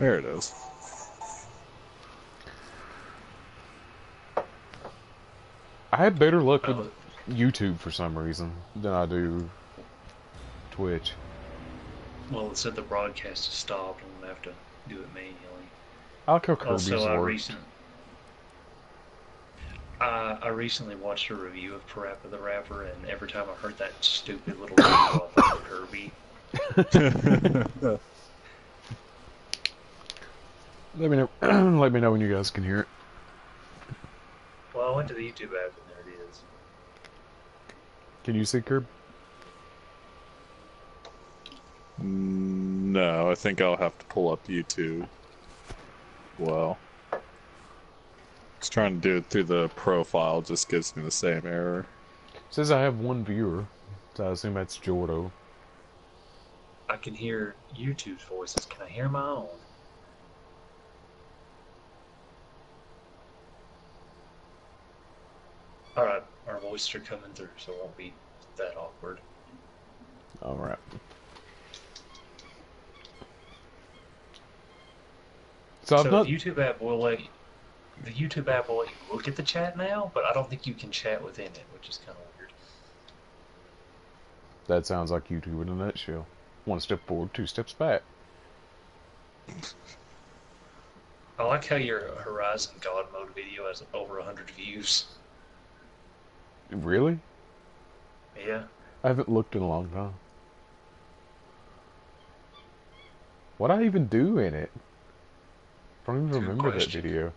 There it is. I had better luck with YouTube for some reason than I do Twitch. Well, it said the broadcast has stopped. I'm gonna have to do it manually. I like how Kirby's Also, works. I recently watched a review of Parappa the Rapper, and every time I heard that stupid little video, I thought of Kirby. Let me know. Let me know when you guys can hear it. Well, I went to the YouTube app, and there it is. Can you see Kirby? No, I think I'll have to pull up YouTube. Well, just trying to do it through the profile just gives me the same error. It says I have one viewer, so I assume that's Jordo. I can hear YouTube's voices. Can I hear my own? Alright, our voices are coming through, so it won't be that awkward. Alright. So the YouTube app will let you, look at the chat now, but I don't think you can chat within it, which is kind of weird. That sounds like YouTube in a nutshell. One step forward, two steps back. I like how your Horizon God Mode video has over 100 views. Really? Yeah. I haven't looked in a long time. What'd I even do in it? I don't even remember that video.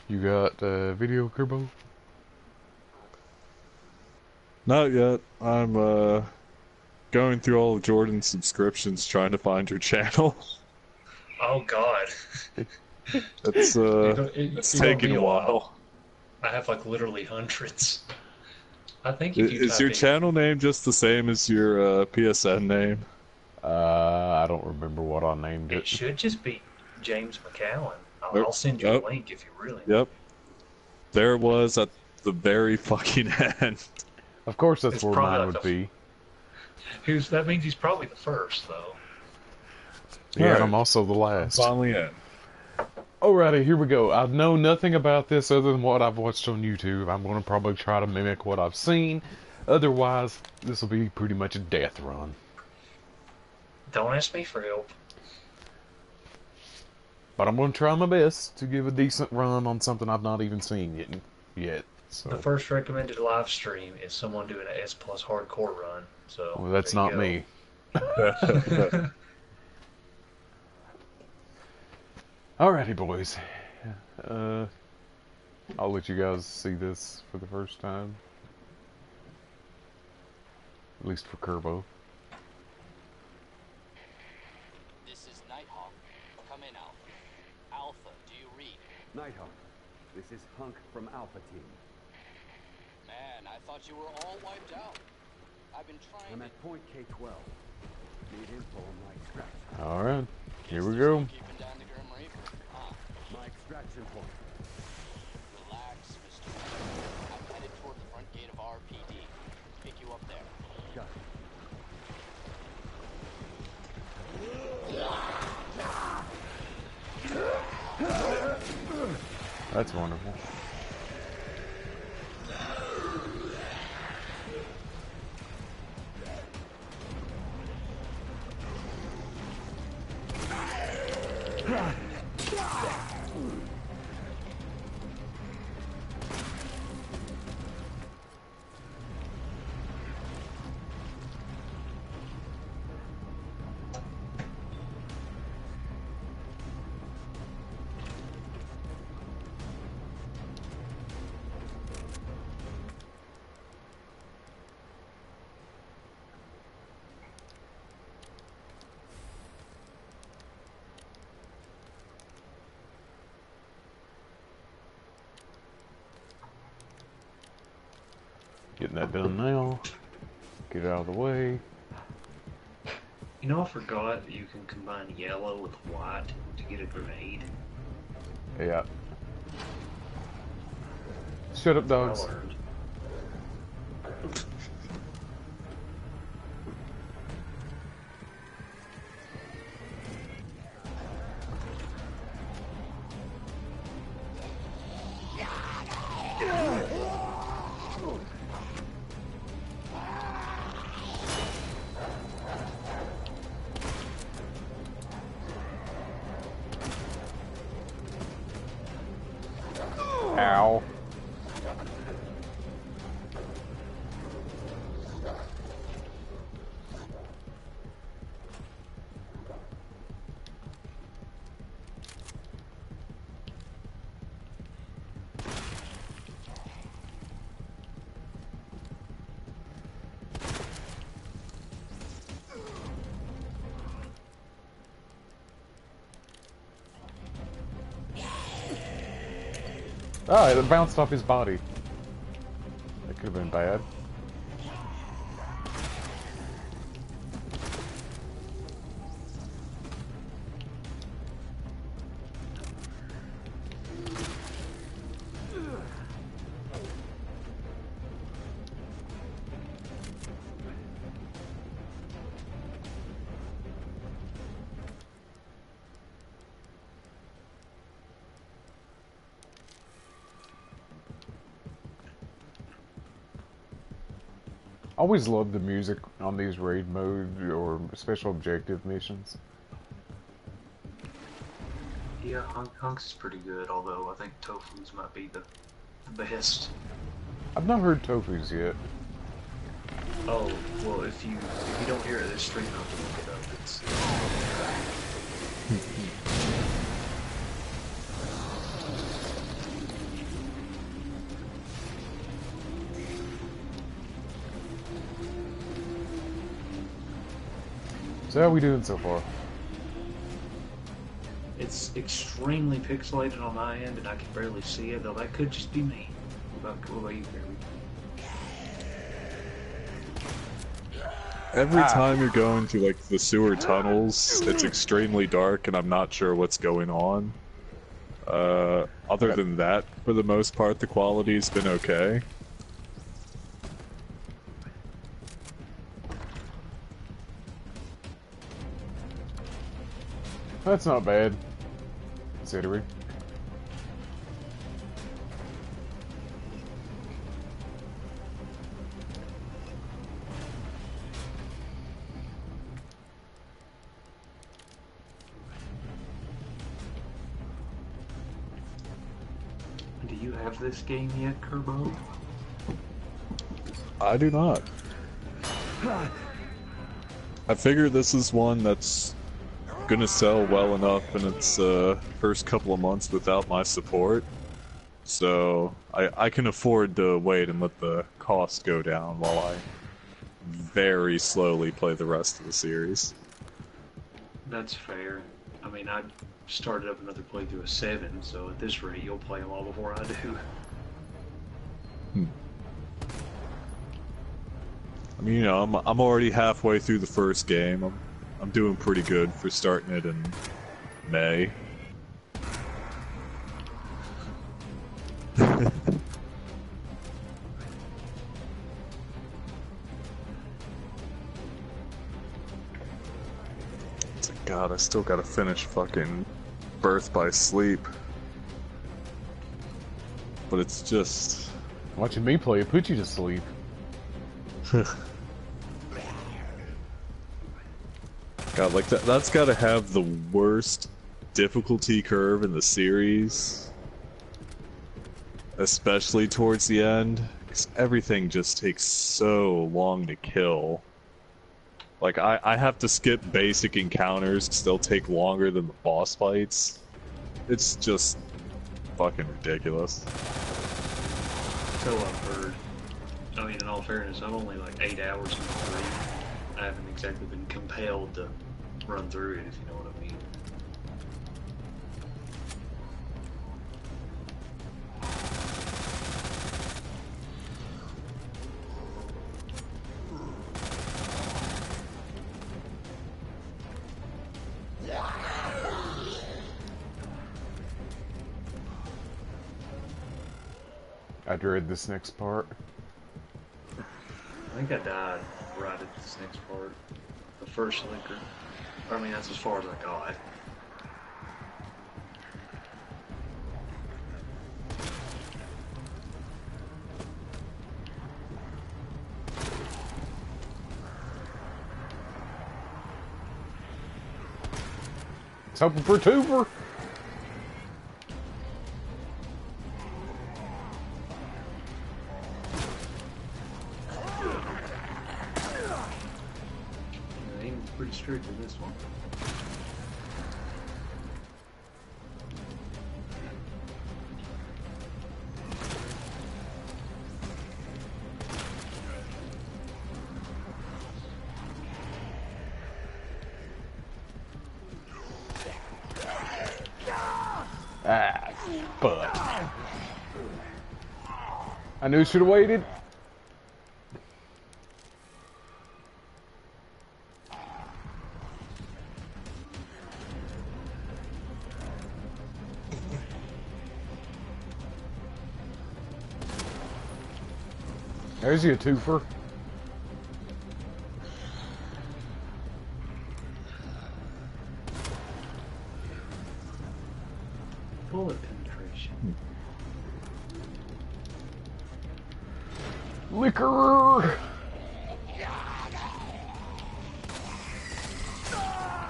You got video, Kerbo? Not yet. I'm going through all of Jordan's subscriptions trying to find your channel. Oh God. It's taking a while. I have like literally hundreds. I think if you is your channel name just the same as your PSN name? I don't remember what I named it. It should just be James McCowan. I'll send you a link if you really. Yep. There it was at the very fucking end. Of course, that's where mine would be. That means he's probably the first, though. Yeah, right. I'm also the last. Finally in. Alrighty, here we go. I know nothing about this other than what I've watched on YouTube. I'm going to probably try to mimic what I've seen. Otherwise, this will be pretty much a death run. Don't ask me for help. But I'm going to try my best to give a decent run on something I've not even seen yet. So. The first recommended live stream is someone doing an S+ hardcore run. So well, that's not me. Alrighty, boys. I'll let you guys see this for the first time. At least for Kerbo. This is Nighthawk. Come in, Alpha. Alpha, do you read? Nighthawk, this is Hunk from Alpha Team. Man, I thought you were all wiped out. I've been trying. I'm at point K12. Need info on my extraction. Alright, here we go. Keeping down the Grim Reaper, huh? My extraction point. Relax, Mr. I'm headed toward the front gate of RPD. Pick you up there. Got it. That's wonderful. Getting that done now. Get it out of the way. You know, I forgot that you can combine yellow with white to get a grenade. Yeah. Shut up, dogs. I learned. Ow. Oh, it bounced off his body. That could have been bad. I always love the music on these raid mode or special objective missions. Yeah, Hunks is pretty good, although I think Tofu's might be the best. I've not heard Tofu's yet. Oh, well, if you don't hear it this stream, I'll have to look it up. It's So how are we doing so far? It's extremely pixelated on my end, and I can barely see it, though that could just be me. What about you, Barry? Every time you're going through like the sewer tunnels, it's extremely dark and I'm not sure what's going on. Other than that, for the most part, the quality's been okay. That's not bad, considering. Do you have this game yet, Kerbo? I do not. I figure this is one that's gonna sell well enough in its first couple of months without my support, so I can afford to wait and let the cost go down while I very slowly play the rest of the series. That's fair. I mean, I started up another playthrough of 7, so at this rate, you'll play them all before I do. I mean, you know, I'm already halfway through the first game. I'm doing pretty good for starting it in May. God, I still gotta finish fucking Birth by Sleep. But it's just... Watching me play it put you to sleep. God, like that's gotta have the worst difficulty curve in the series. Especially towards the end. Because everything just takes so long to kill. Like, I have to skip basic encounters because they'll take longer than the boss fights. It's just fucking ridiculous. So I've heard. I mean, in all fairness, I'm only like 8 hours into 3. I haven't exactly been compelled to run through it, if you know what I mean. I I dread this next part. I think I died right at this next part. The first liquor. I mean, that's as far as I got. It's hoping for Tuber. Aim's pretty strict in this one. Ah, fuck. I knew should have waited. There's your twofer. Bullet penetration. Liquor.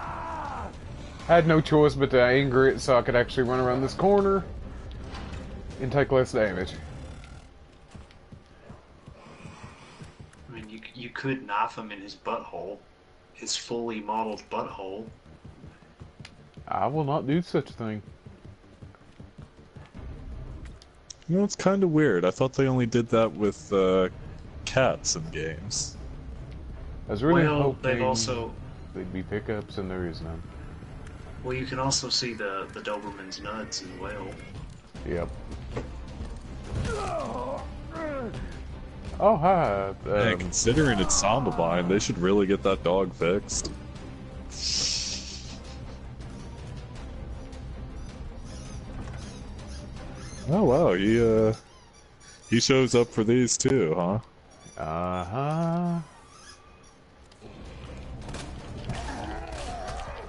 I had no choice but to anger it so I could actually run around this corner and take less damage. I mean, you could knife him in his butthole. His fully modeled butthole. I will not do such a thing. You know, it's kind of weird. I thought they only did that with cats in games. I was really Well, hoping they've also... they'd be pickups, and there is none. Well, you can also see the Doberman's nuts as well. Yep. Oh, hi. Man, considering it's Zombivine, they should really get that dog fixed. Oh wow, he shows up for these too, huh? Uh-huh.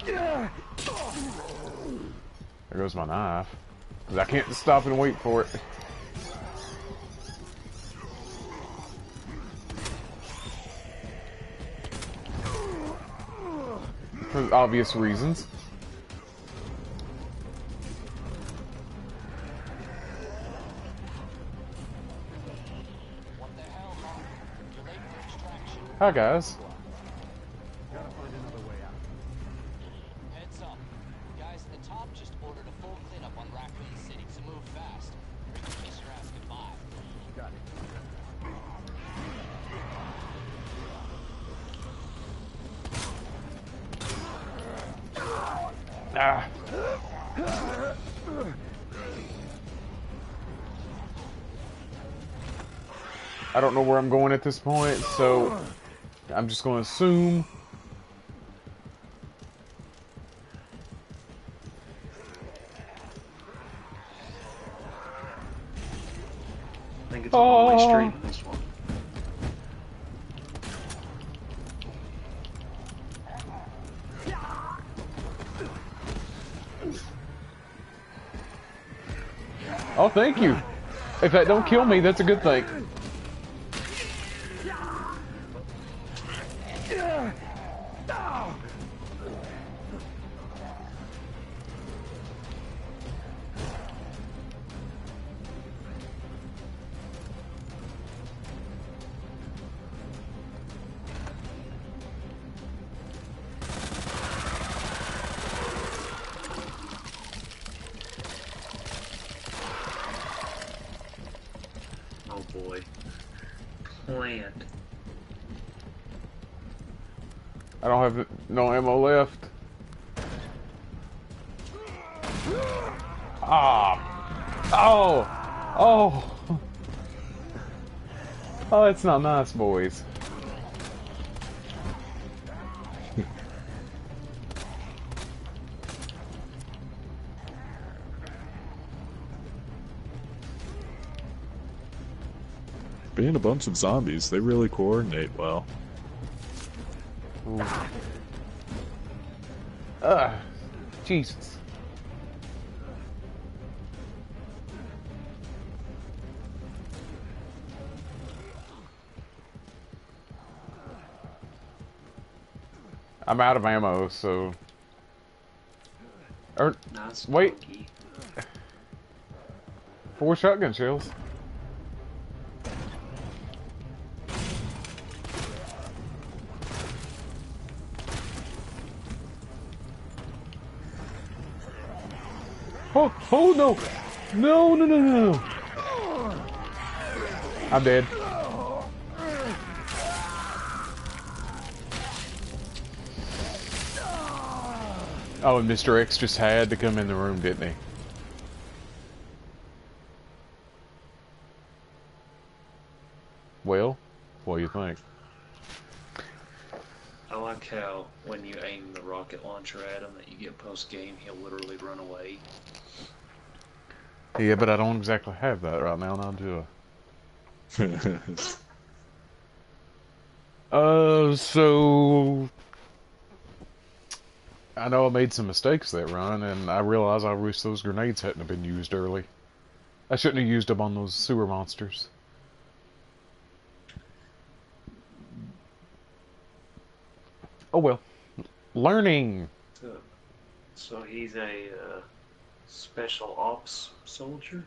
There goes my knife. Because I can't stop and wait for it. For obvious reasons. What the hell, Mark? You're late for extraction. Hi, guys. Gotta find another way out. Heads up. Guys at the top just ordered a full cleanup on Raccoon City, so move fast. Or you can kiss your ass goodbye. Got it. Ah. I don't know where I'm going at this point, so I'm just going to assume. I think it's a one-way street in this one. Oh, thank you. If that don't kill me, that's a good thing. Oh boy. Plant. I don't have no ammo left. Ah. Oh. Oh. Oh, that's not nice, boys. being a bunch of zombies, they really coordinate well. Ooh. Jesus. I'm out of ammo, so... Nice. Wait. Monkey. 4 shotgun shells. Oh no! No, no, no, no! I'm dead. Oh, and Mr. X just had to come in the room, didn't he? Well, what do you think? I like how when you aim the rocket launcher at him that you get post-game, he'll literally run away. Yeah, but I don't exactly have that right now, now do I? So... I know I made some mistakes that run, and I realize I wish those grenades hadn't have been used early. I shouldn't have used them on those sewer monsters. Oh well. Learning! So he's a special ops soldier?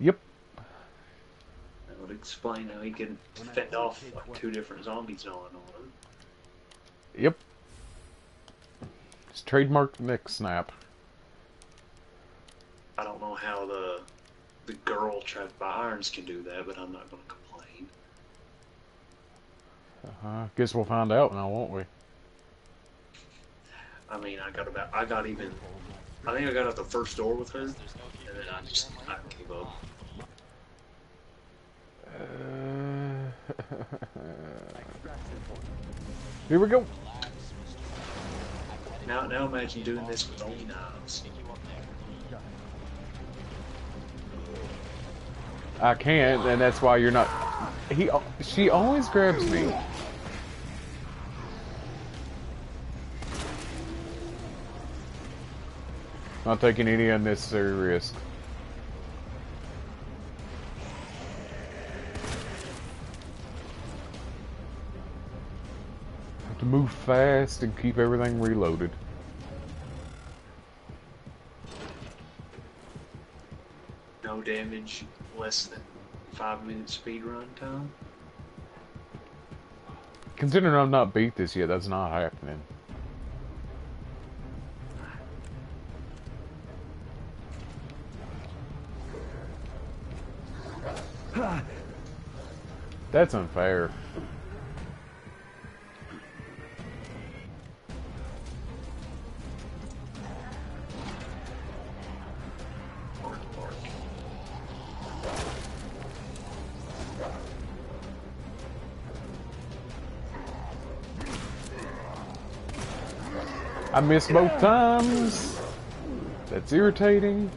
Yep. That would explain how he can fend off like 2 different zombies all in one. Yep. It's trademark neck snap. I don't know how the girl trapped by irons can do that, but I'm not going to complain. Guess we'll find out now, won't we? I mean, I think I got out the first door with her, and then I gave up. Here we go. Now imagine doing this with only knives. I can't, and that's why you're not... She always grabs me. Not taking any unnecessary risk. Have to move fast and keep everything reloaded. No damage, less than 5-minute speed run time. Considering I've not beat this yet, that's not happening. That's unfair. I missed both times. That's irritating.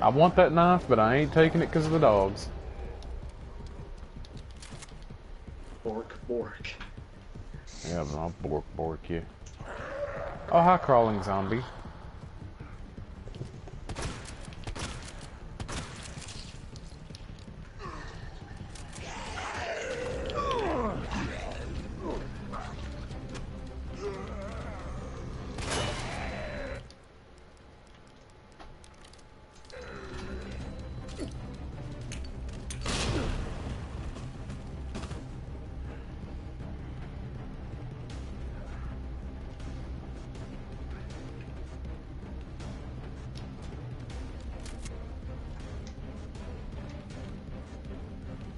I want that knife, but I ain't taking it because of the dogs. Bork. Yeah, but I'll bork you. Oh, hi, crawling zombie.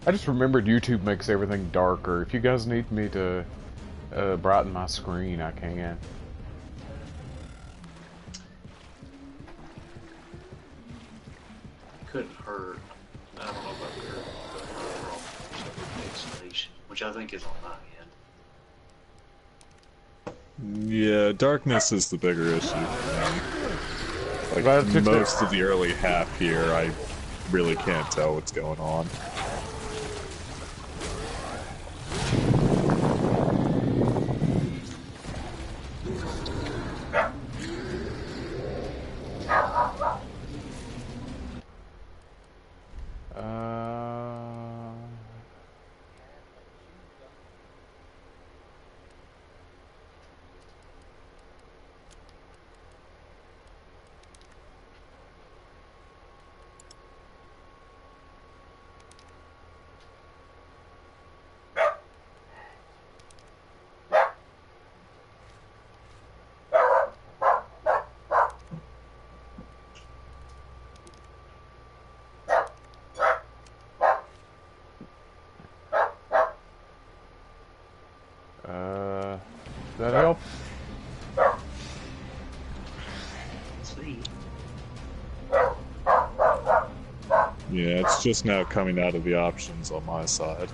I just remembered YouTube makes everything darker. If you guys need me to brighten my screen, I can. Couldn't hurt. I don't know about current, but overall pixelation, which I think is on my end. Yeah, darkness is the bigger issue for me. Like, Glad to most of the early half here, I really can't tell what's going on. Does that help? Let's see. Yeah, it's just now coming out of the options on my side.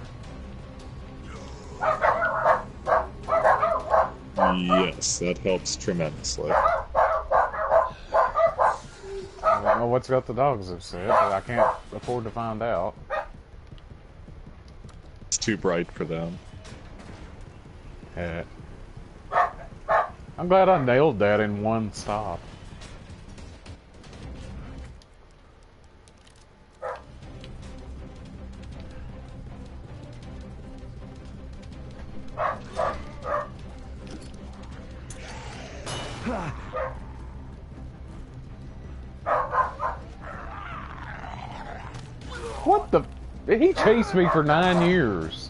Yes, that helps tremendously. I don't know what's got the dogs upset, but I can't afford to find out. It's too bright for them. Yeah. I'm glad I nailed that in one stop. What the? He chased me for 9 years.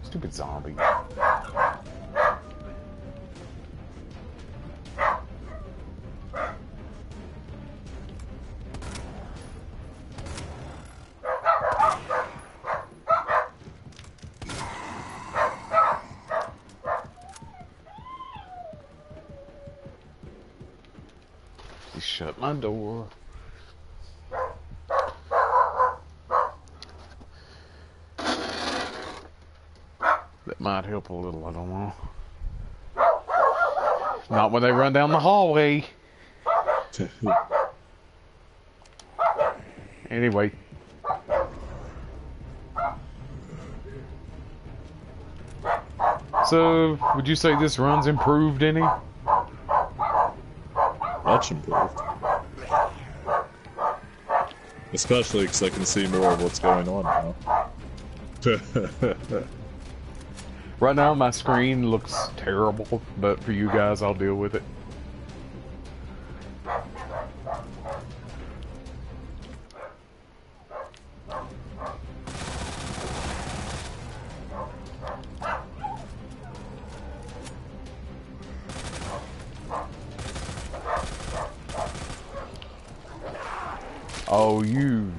Stupid zombie. He shut my door. That might help a little, I don't know. Not when they run down the hallway. Anyway. So, would you say this run's improved any? Much improved. Especially because I can see more of what's going on now. Right now my screen looks terrible, but for you guys I'll deal with it. Oh, you.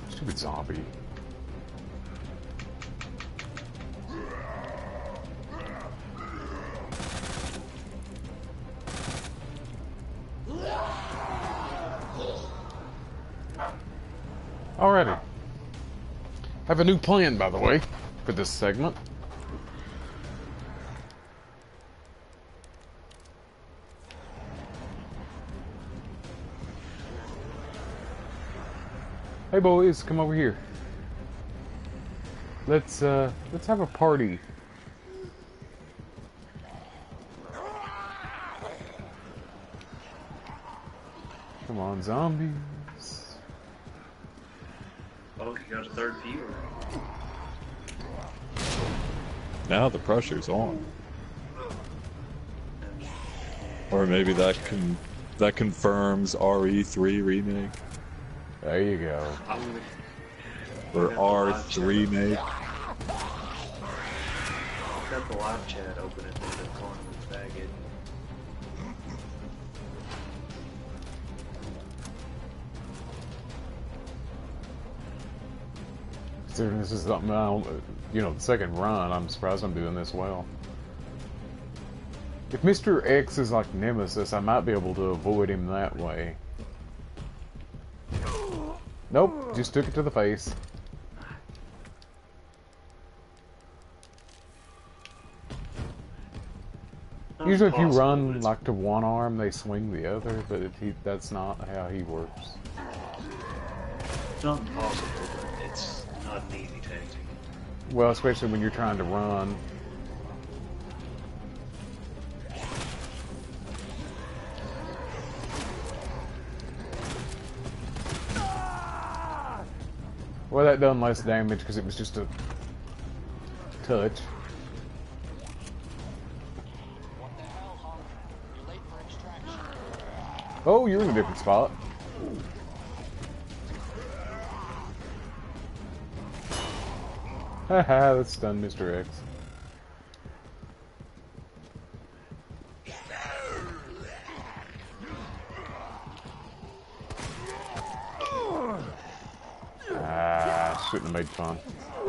Stupid zombie. Alrighty. I have a new plan, by the way, for this segment. Hey boys, come over here. Let's have a party. Come on, zombies. Oh, you got a third viewer. Now the pressure's on. Or maybe that confirms RE3 remake. There you go. Or R3 make. Got the live chat open if they've been calling me faggot. Considering this is something the second run, I'm surprised I'm doing this well. If Mr. X is like Nemesis, I might be able to avoid him that way. Nope, just took it to the face. Not Usually if you impossible, but run it's like to one arm, they swing the other, but that's not how he works. not impossible, but it's not an easy tactic. Well, especially when you're trying to run. Well, that done less damage because it was just a touch. What the hell, Hunk? You're late for extraction. Oh, you're in a different spot. Haha, that's done, Mr. X. Ah, shouldn't have made fun. I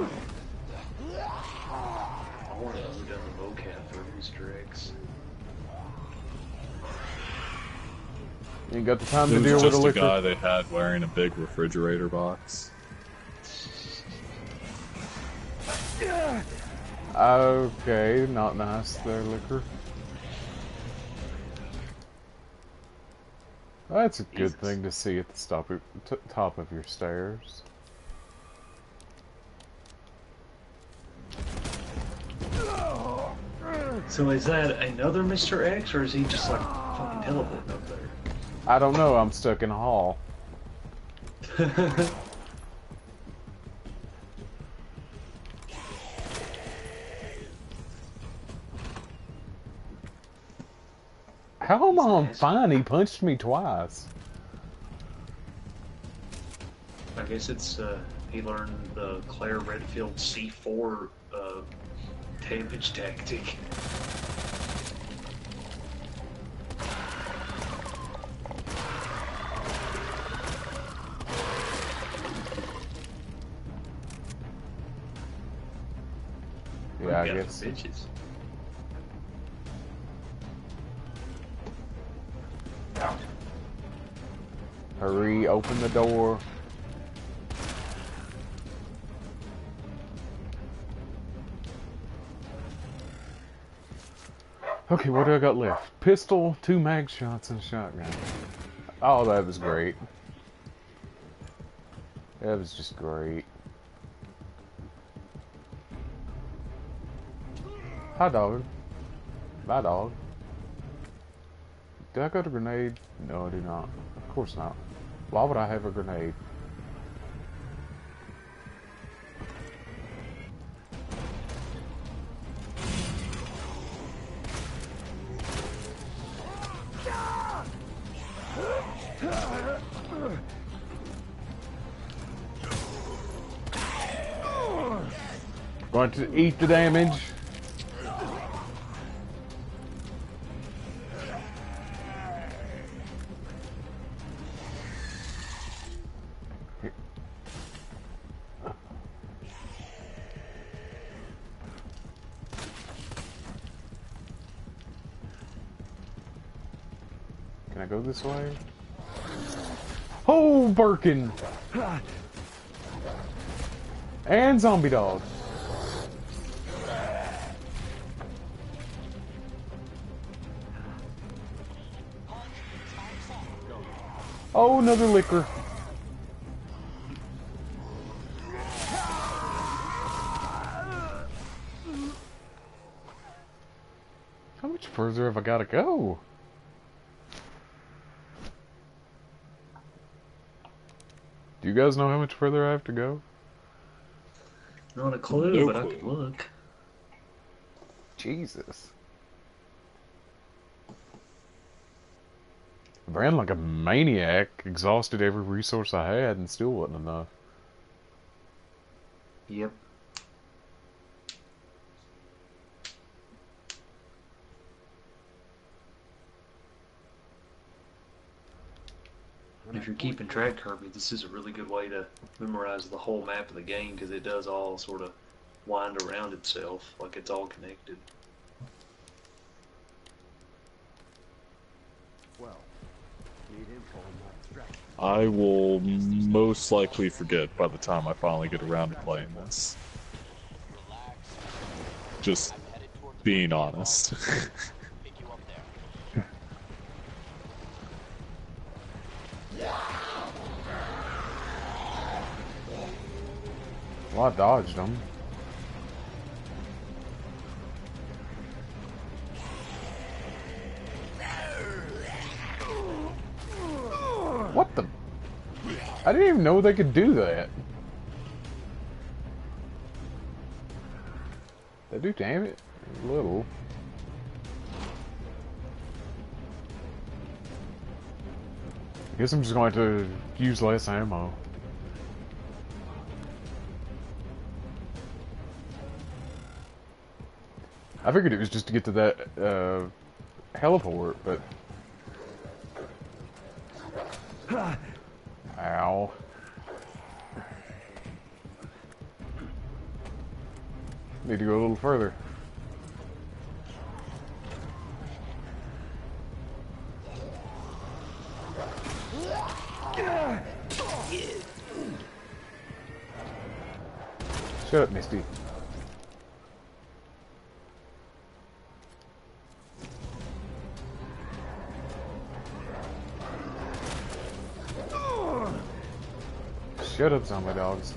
want to go down the mocap for Mr. X. You ain't got the time It to was deal with a just a liquor. guy they had wearing a big refrigerator box. Okay, not nice there, liquor. That's a good Jesus. thing to see at the top of your stairs. So is that another Mr. X, or is he just like fucking teleporting up I don't know, I'm stuck in a hall. there? How am I on fine? He punched me twice. I guess it's he learned the Claire Redfield C4 damage tactic. Yeah, I Look out guess. for bitches. Hurry, open the door. Okay, what do I got left? Pistol, 2 mag shots, and a shotgun. Oh, that was great. That was just great. Hi, dog. Bye, dog. Do I got a grenade? No, I do not. Of course not. Why would I have a grenade? Going to eat the damage. Can I go this way? Oh, Birkin! And zombie dog. Oh, another liquor. How much further have I got to go? Do you guys know how much further I have to go? Not a clue, No but I clue. could look. Jesus. I ran like a maniac, exhausted every resource I had, and still wasn't enough. Yep. If you're keeping track, Kirby, this is a really good way to memorize the whole map of the game because it does all sort of wind around itself, like it's all connected. Well, need I will most likely forget by the time I finally get around to playing this. Relax. Just I'm headed toward the being Meridian honest. Vault. Pick you up there. Well, I dodged them. What the? I didn't even know they could do that. They do damage. A little. Guess I'm just going to use less ammo. I figured it was just to get to that heliport, but... Ow. Need to go a little further. Shut up, Misty. Shut up, zombie dogs.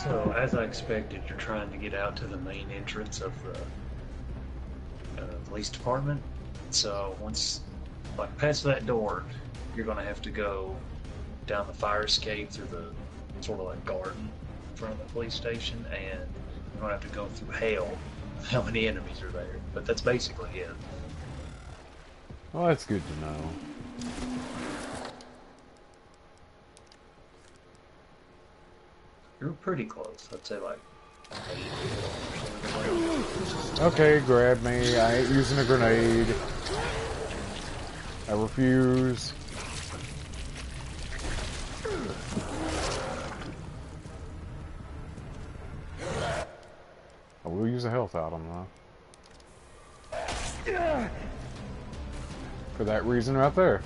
So, as I expected, you're trying to get out to the main entrance of the police department. So, once, like, past that door, you're going to have to go down the fire escape through the sort of like garden in front of the police station, and you're going to have to go through hell. How many enemies are there? But that's basically it. Well, that's good to know. You're pretty close. I'd say like 8. Okay, grab me. I ain't using a grenade. I refuse. I will use a health item though. For that reason right there.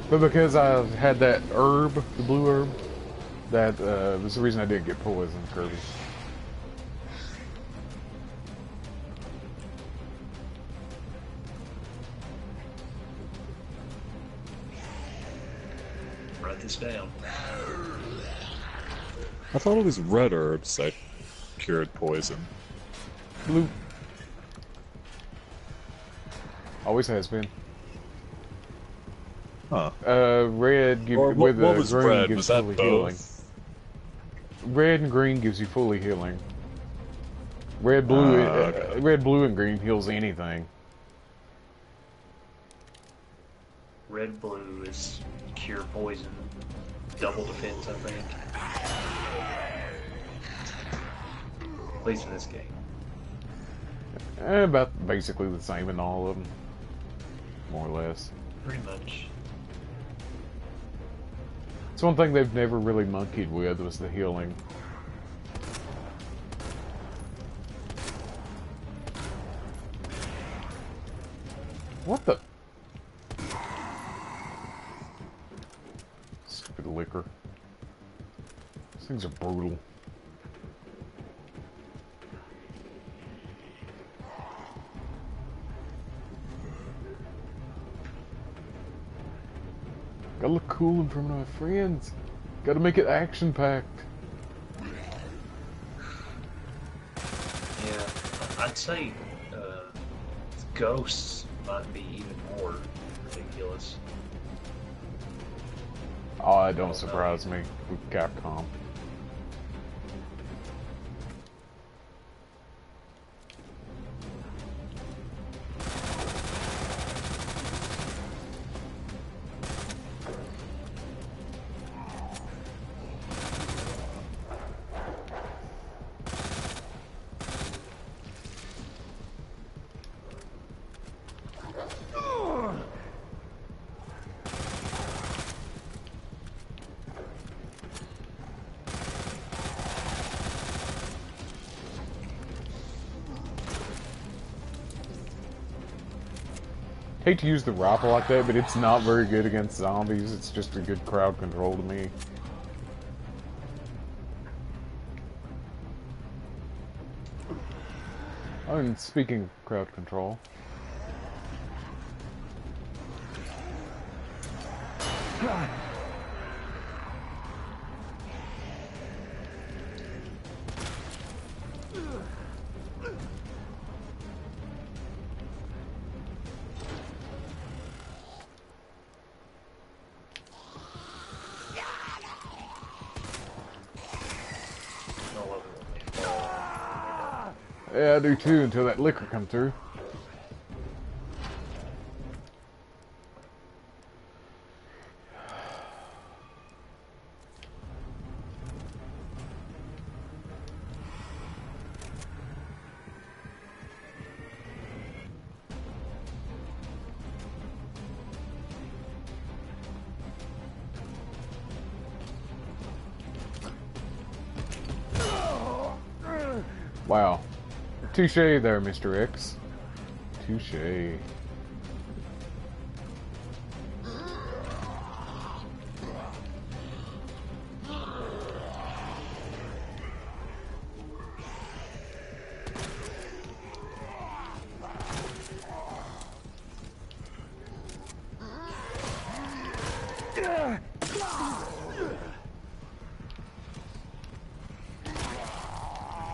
But because I had that herb, the blue herb, that was the reason I didn't get poisoned, Kirby. Write this down. I thought it was red herbs that cured poison. Blue. Always has been. Huh. Red Or with what was green red? gives Was that fully both? healing. Red and green gives you fully healing. Red, blue, Okay. red, blue, and green heals anything. Red blue is cure poison, double defense, I think. At least in this game. About basically the same in all of them, more or less. Pretty much. It's one thing they've never really monkeyed with was the healing. What the? Stupid liquor. These things are brutal. Gotta look cool in front of my friends. Gotta make it action-packed. Yeah, I'd say ghosts might be even more ridiculous. Oh, it don't surprise me with Capcom. Hate to use the rifle like that, but it's not very good against zombies. It's just a good crowd control to me. Oh, and speaking of crowd control. All over the place. Yeah, I do too, until that liquor come through. Wow. Touche there, Mr. X. Touche.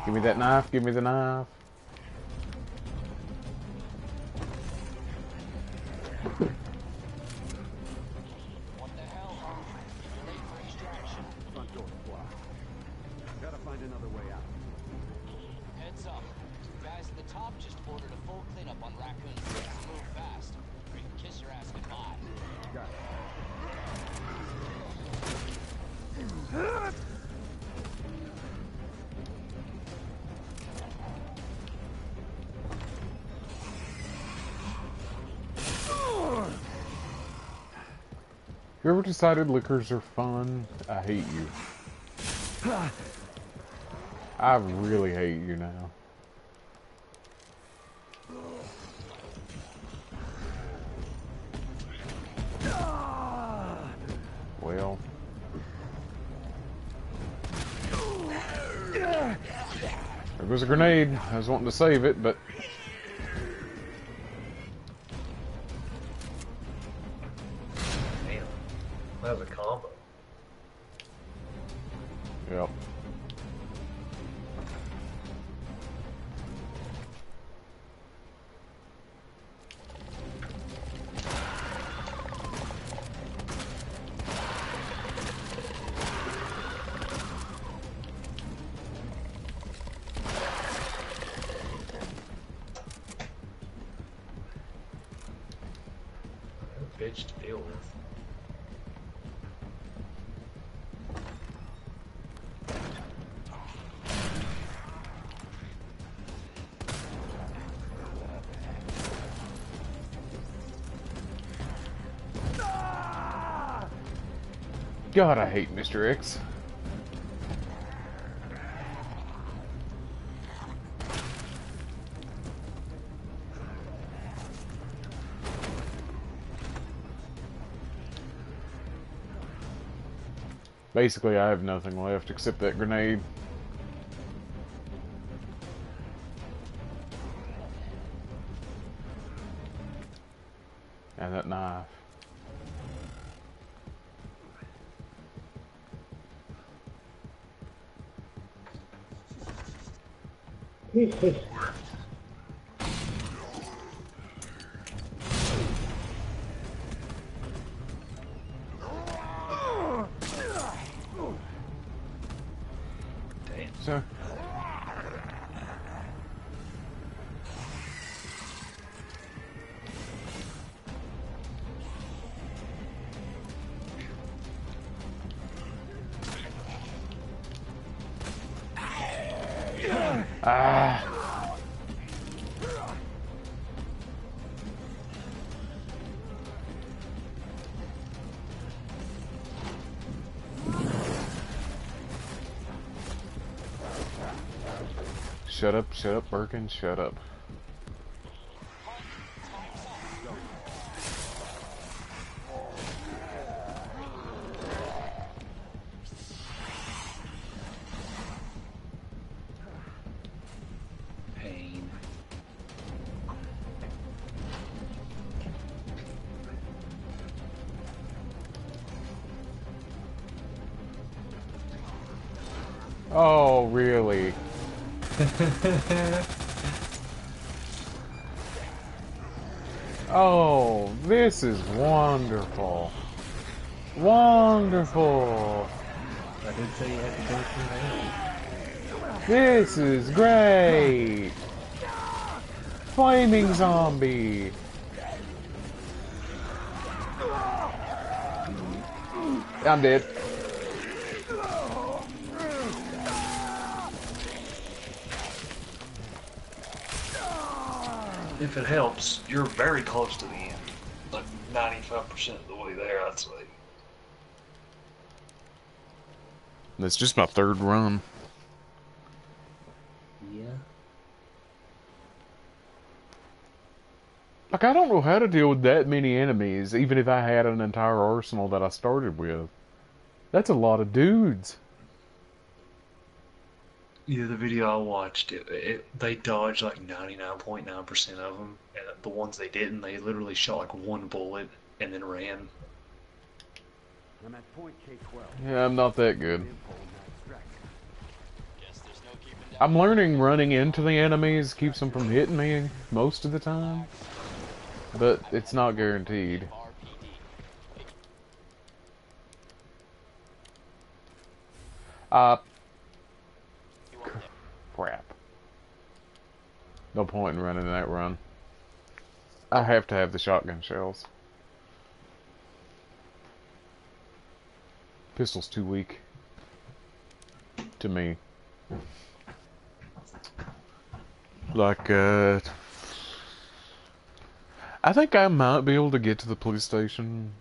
Give me that knife, give me the knife. What the hell? You ready for extraction? Front door blocked. Gotta find another way out. Heads up. Guys at the top just ordered a full cleanup on Raccoon City. Move fast, or you can kiss your ass goodbye. Got it. You ever decided liquors are fun? I hate you. I really hate you now. Well. There goes a grenade. I was wanting to save it, but... Damn. That was a combo. Yep. Bitch to deal with. God, I hate Mr. X. Basically, I have nothing left except that grenade. And that knife. So. Ah. Shut up, Birkin, shut up. Pain. Oh, really? Oh, this is wonderful. Wonderful. I did say you had to go through hell. This is great. Flaming zombie. I'm dead. If it helps, you're very close to the end. Like 95% of the way there, I'd say. That's just my third run. Yeah. Like, I don't know how to deal with that many enemies, even if I had an entire arsenal that I started with. That's a lot of dudes. Yeah, the video I watched, they dodged like 99.9% of them, and the ones they didn't, they literally shot like one bullet and then ran. I'm at point K-12. Yeah, I'm not that good. Impulse extraction. Guess there's no keeping down. I'm learning running into the enemies keeps them from hitting me most of the time, but it's not guaranteed. Crap. No point in running that run. I have to have the shotgun shells. Pistol's too weak. To me. Like, I think I might be able to get to the police station.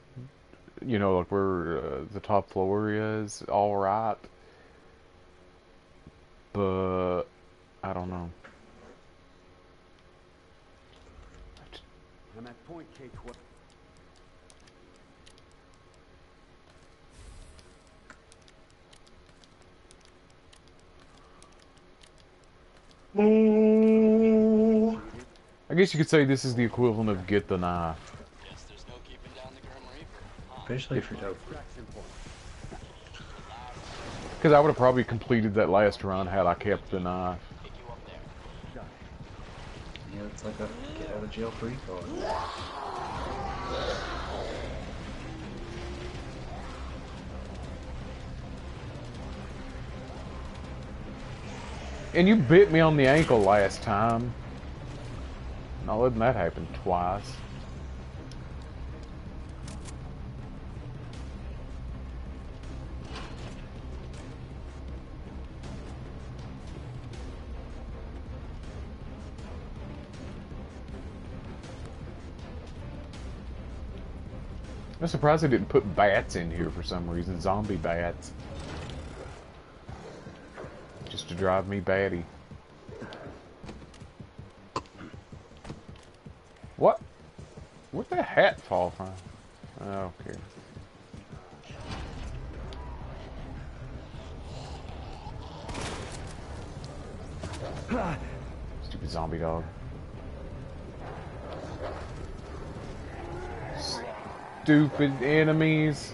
You know, like where the top floor is, alright. But I don't know. I'm at point K-12. I guess you could say this is the equivalent of get the knife. Guess there's no keeping down the Grim Reaper. Huh. Especially if you're dope. Extraction point. Because I would have probably completed that last run had I kept the knife. Pick you up there. Got it. Yeah, it's like a get out of jail free card. And you bit me on the ankle last time. Not letting that happen twice. I'm surprised they didn't put bats in here for some reason. Zombie bats. Just to drive me batty. What? Where'd that hat fall from? Okay. Stupid zombie dog. Stupid enemies.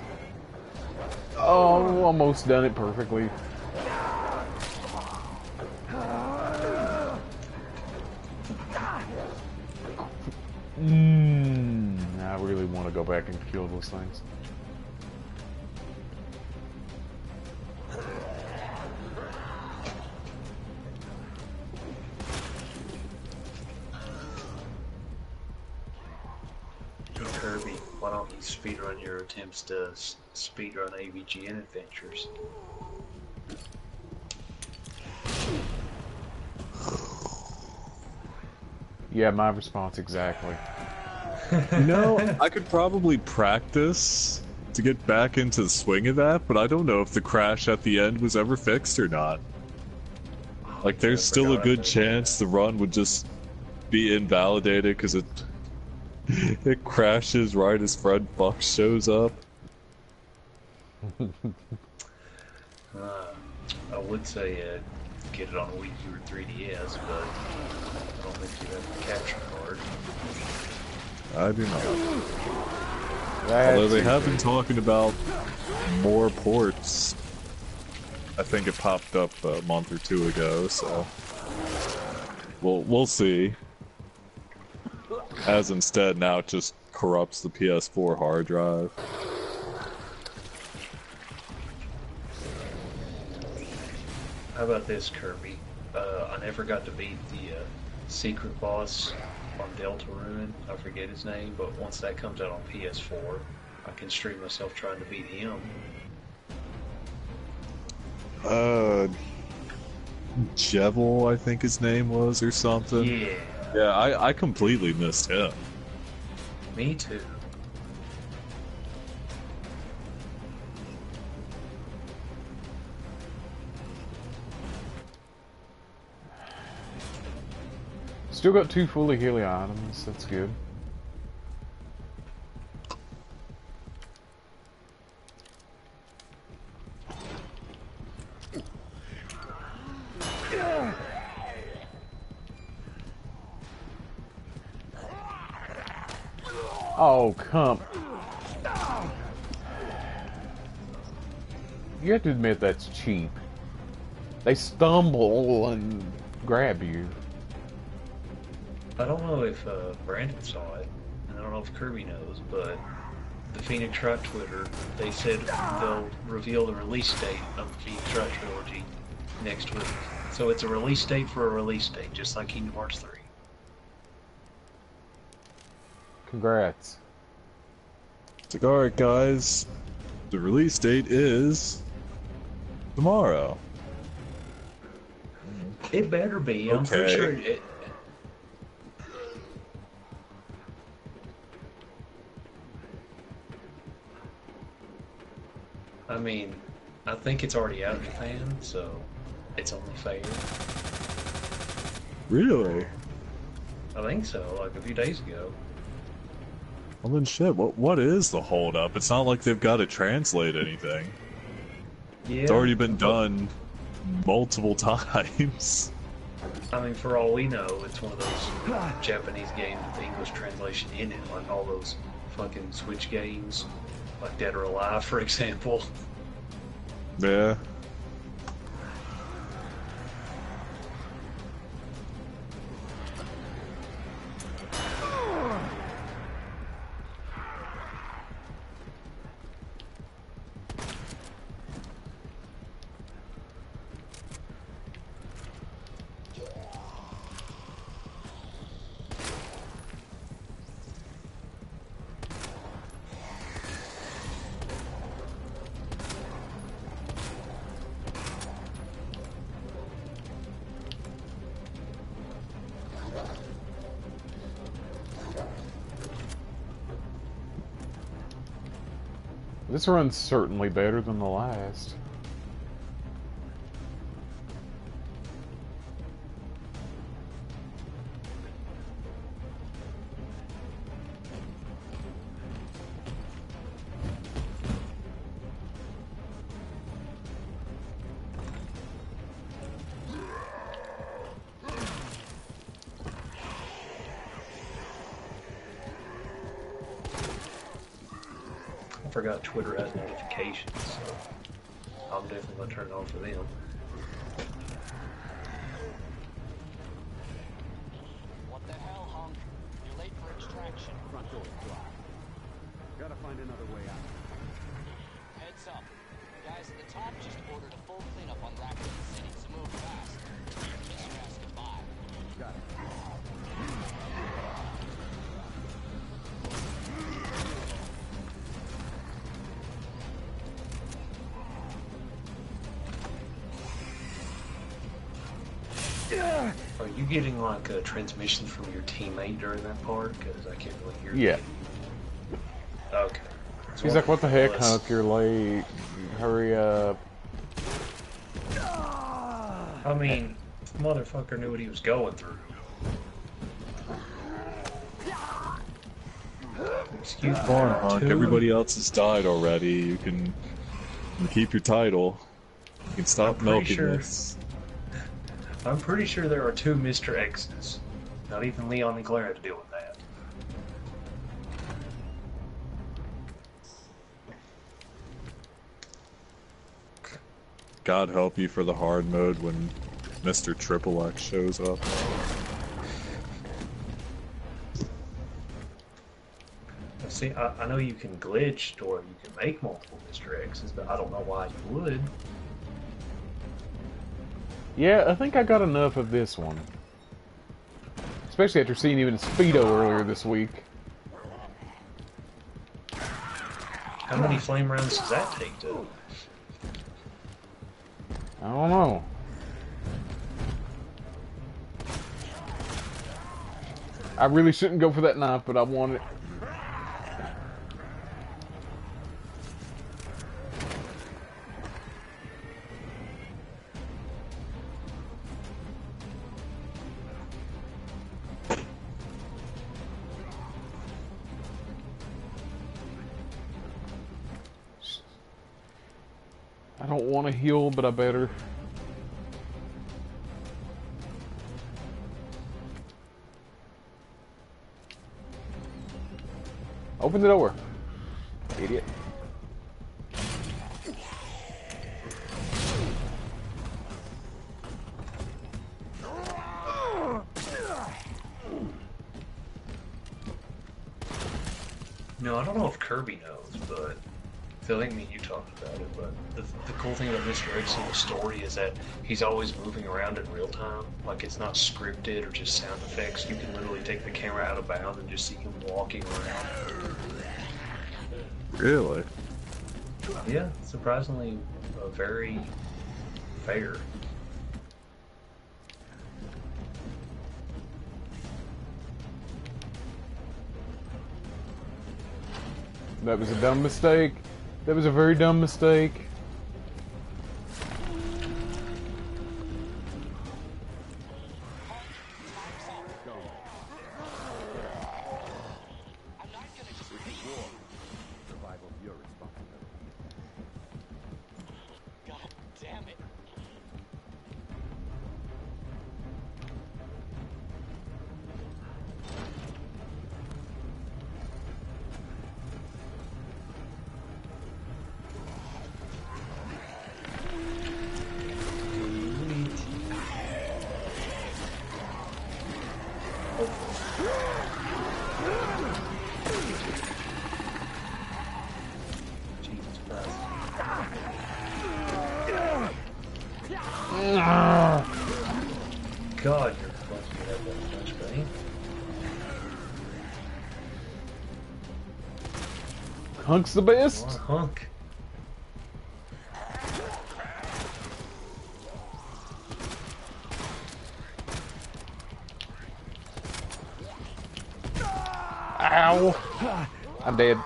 Oh, almost done it perfectly. I really want to go back and kill those things. Kirby, why don't you speedrun your attempts to speedrun AVGN adventures? Yeah, my response exactly. You know, I could probably practice to get back into the swing of that, but I don't know if the crash at the end was ever fixed or not. Like, there's still a good chance the run would just be invalidated because it crashes right as Fred Fox shows up. I would say get it on Wii U or 3DS, but I don't think you have the capture card. I do not. Although they have been talking about more ports. I think it popped up a month or two ago, so we'll see. As instead now it just corrupts the PS4 hard drive. How about this, Kirby? I never got to beat the secret boss on Deltarune. I forget his name, but once that comes out on PS4, I can stream myself trying to beat him. Jevil, I think his name was, or something. Yeah. Yeah, I completely missed him. Me too. Still got 2 fully healing items, that's good. Oh, come. You have to admit that's cheap. They stumble and grab you. I don't know if Brandon saw it, and I don't know if Kirby knows, but the Phoenix Wright Twitter, they said they'll reveal the release date of the Phoenix Wright trilogy next week. So it's a release date for a release date, just like Kingdom Hearts 3. Congrats. It's like, alright guys, the release date is tomorrow. It better be. I'm pretty sure it... I mean, I think it's already out in Japan, so it's only fair. Really? I think so, like a few days ago. Well then shit, what is the holdup? It's not like they've got to translate anything. Yeah. It's already been done multiple times. I mean, for all we know, it's one of those Japanese games with the English translation in it, like all those fucking Switch games, like Dead or Alive, for example. Yeah. This run's certainly better than the last. I forgot Twitter has notifications, so I'm definitely going to turn it on for them. What the hell, Hunk? You're late for extraction. Front door's blocked. Gotta find another way out. Heads up. Guys at the top just ordered a full cleanup on Raccoon City, so move fast. Kiss your ass goodbye. Got it. Are you getting like a transmission from your teammate during that part? Because I can't really hear Yeah. you. Okay. So He's like, what the heck, was- Hunk? You're late. Hurry up. I mean, motherfucker knew what he was going through. Excuse me. Come on, Hunk. Two- Everybody else has died already. You can keep your title. You can stop I'm pretty milking sure- this. I'm pretty sure there are 2 Mr. X's. Not even Leon and Claire had to deal with that. God help you for the hard mode when Mr. Triple X shows up. See, I know you can glitch or you can make multiple Mr. X's, but I don't know why you would. Yeah, I think I got enough of this one. Especially after seeing even Speedo earlier this week. How many flame rounds does that take to? I don't know. I really shouldn't go for that knife, but I want it. I don't want to heal, but I better. Open the door. Idiot. No, I don't know if Kirby knows, but Phil, I think me and you talked about it, but the cool thing about Mr. X in the story is that he's always moving around in real time. Like, it's not scripted or just sound effects. You can literally take the camera out of bounds and just see him walking around. Really? Yeah, surprisingly very fair. That was a dumb mistake. That was a very dumb mistake. I'm not gonna just Survival of your responsibility. God damn it. Jesus Christ. God, you're supposed to have that much pain. Hunk's the best. Hunk. Ow. I'm dead.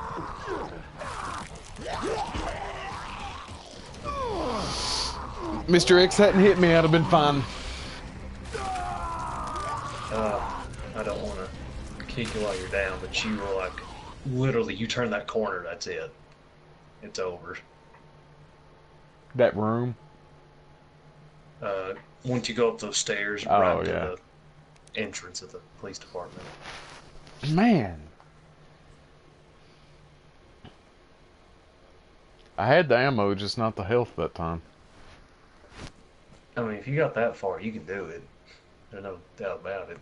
Mr. X hadn't hit me, I'd have been fine. I don't want to kick you while you're down, but you were like, literally, you turn that corner, that's it. It's over. That room. Once you go up those stairs, Oh, right to yeah. the entrance of the police department. Man. I had the ammo, just not the health that time. I mean, if you got that far, you can do it. There's no doubt about it.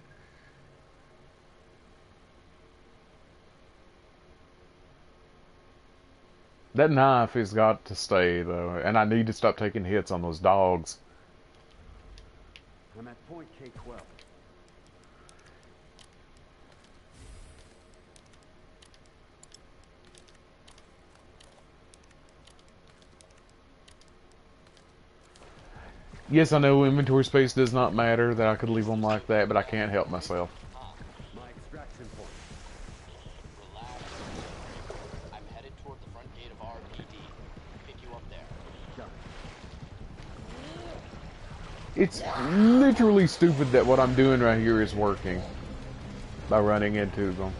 That knife has got to stay, though, and I need to stop taking hits on those dogs. I'm at point K-12. Yes, I know inventory space does not matter, that I could leave them like that, but I can't help myself. My extraction point. Relax. I'm headed toward the front gate of RPD. Pick you up there. Done. It's literally stupid that what I'm doing right here is working by running into them.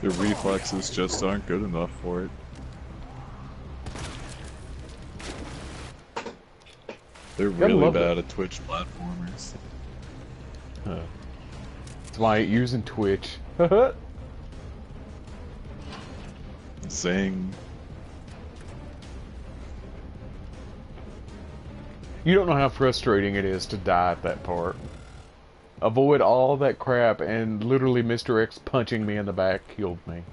Their reflexes just aren't good enough for it. They're Gotta really love bad at Twitch platformers. That's why I ain't using Twitch. Zing. You don't know how frustrating it is to die at that part. Avoid all that crap, and literally Mr. X punching me in the back killed me.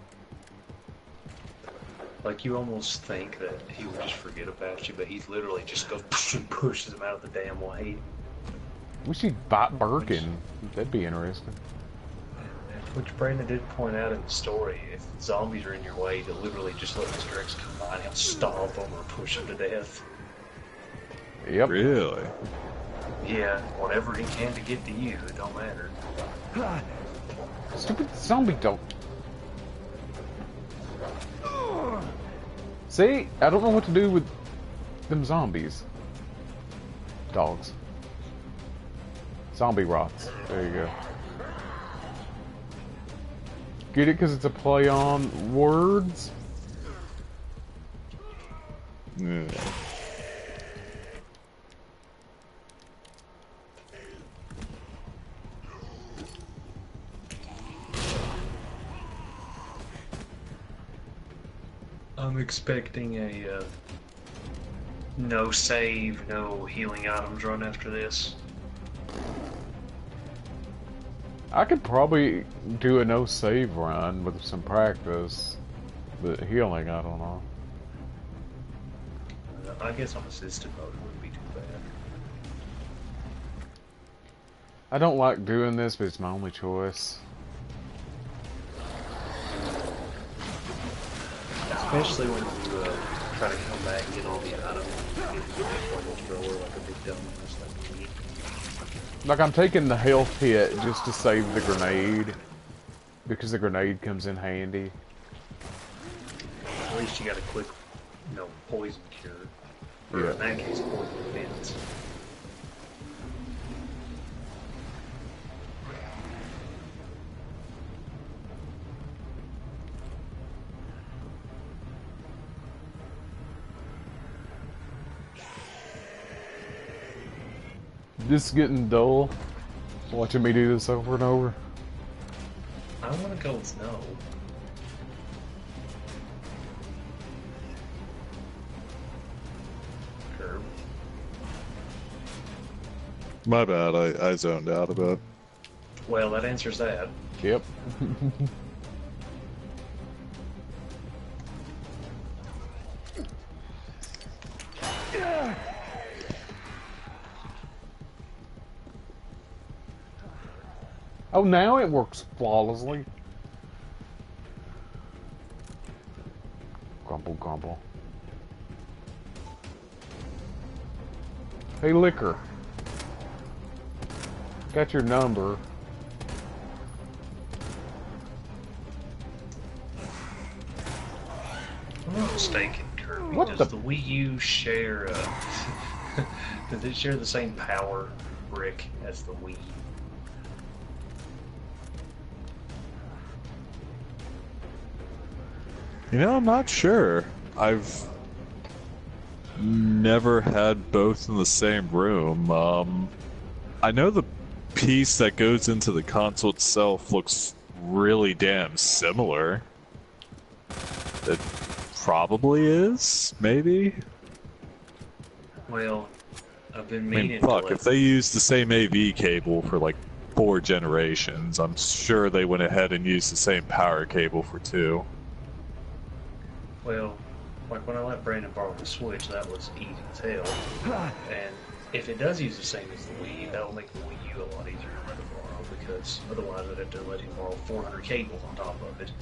Like, you almost think that he would just forget about you, but he literally just goes and pushes him out of the damn way. We should fight Birkin. That'd be interesting. Which Brandon did point out in the story, if zombies are in your way, to literally just let Mr. X come by and he'll stomp them or push them to death. Yep. Really? Yeah, whatever he can to get to you, it don't matter. Stupid zombie dog. See? I don't know what to do with them zombies. Dogs. Zombie rots. There you go. Get it because it's a play on words? Yeah. I'm expecting a no save, no healing items run after this. I could probably do a no save run with some practice, but healing, I don't know. I guess on assisted mode it wouldn't be too bad. I don't like doing this, but it's my only choice. Especially when you try to come back and get all the items and get the flammable thrower like a big dumbass like me. Like, I'm taking the health hit just to save the grenade, because the grenade comes in handy. At least you got a quick, poison cure. Or Yeah. in that case, poison defense. This is getting dull, watching me do this over and over. I want to go with no. Curb. My bad, I zoned out a bit. Well, that answers that. Yep. Oh, now it works flawlessly. Grumble, grumble. Hey, Liquor. Got your number. I'm not mistaken, Kirby. What Does the- the Wii U share, does it share the same power brick as the Wii? You know, I'm not sure. I've never had both in the same room. I know the piece that goes into the console itself looks really damn similar. It probably is, maybe? Well, I've been I meaning mean, to fuck, let- if they used the same AV cable for like 4 generations, I'm sure they went ahead and used the same power cable for 2. Well, like when I let Brandon borrow the Switch, that was easy as hell. And if it does use the same as the Wii, that will make the Wii U a lot easier to let him borrow, because otherwise I'd have to let him borrow 400 cables on top of it.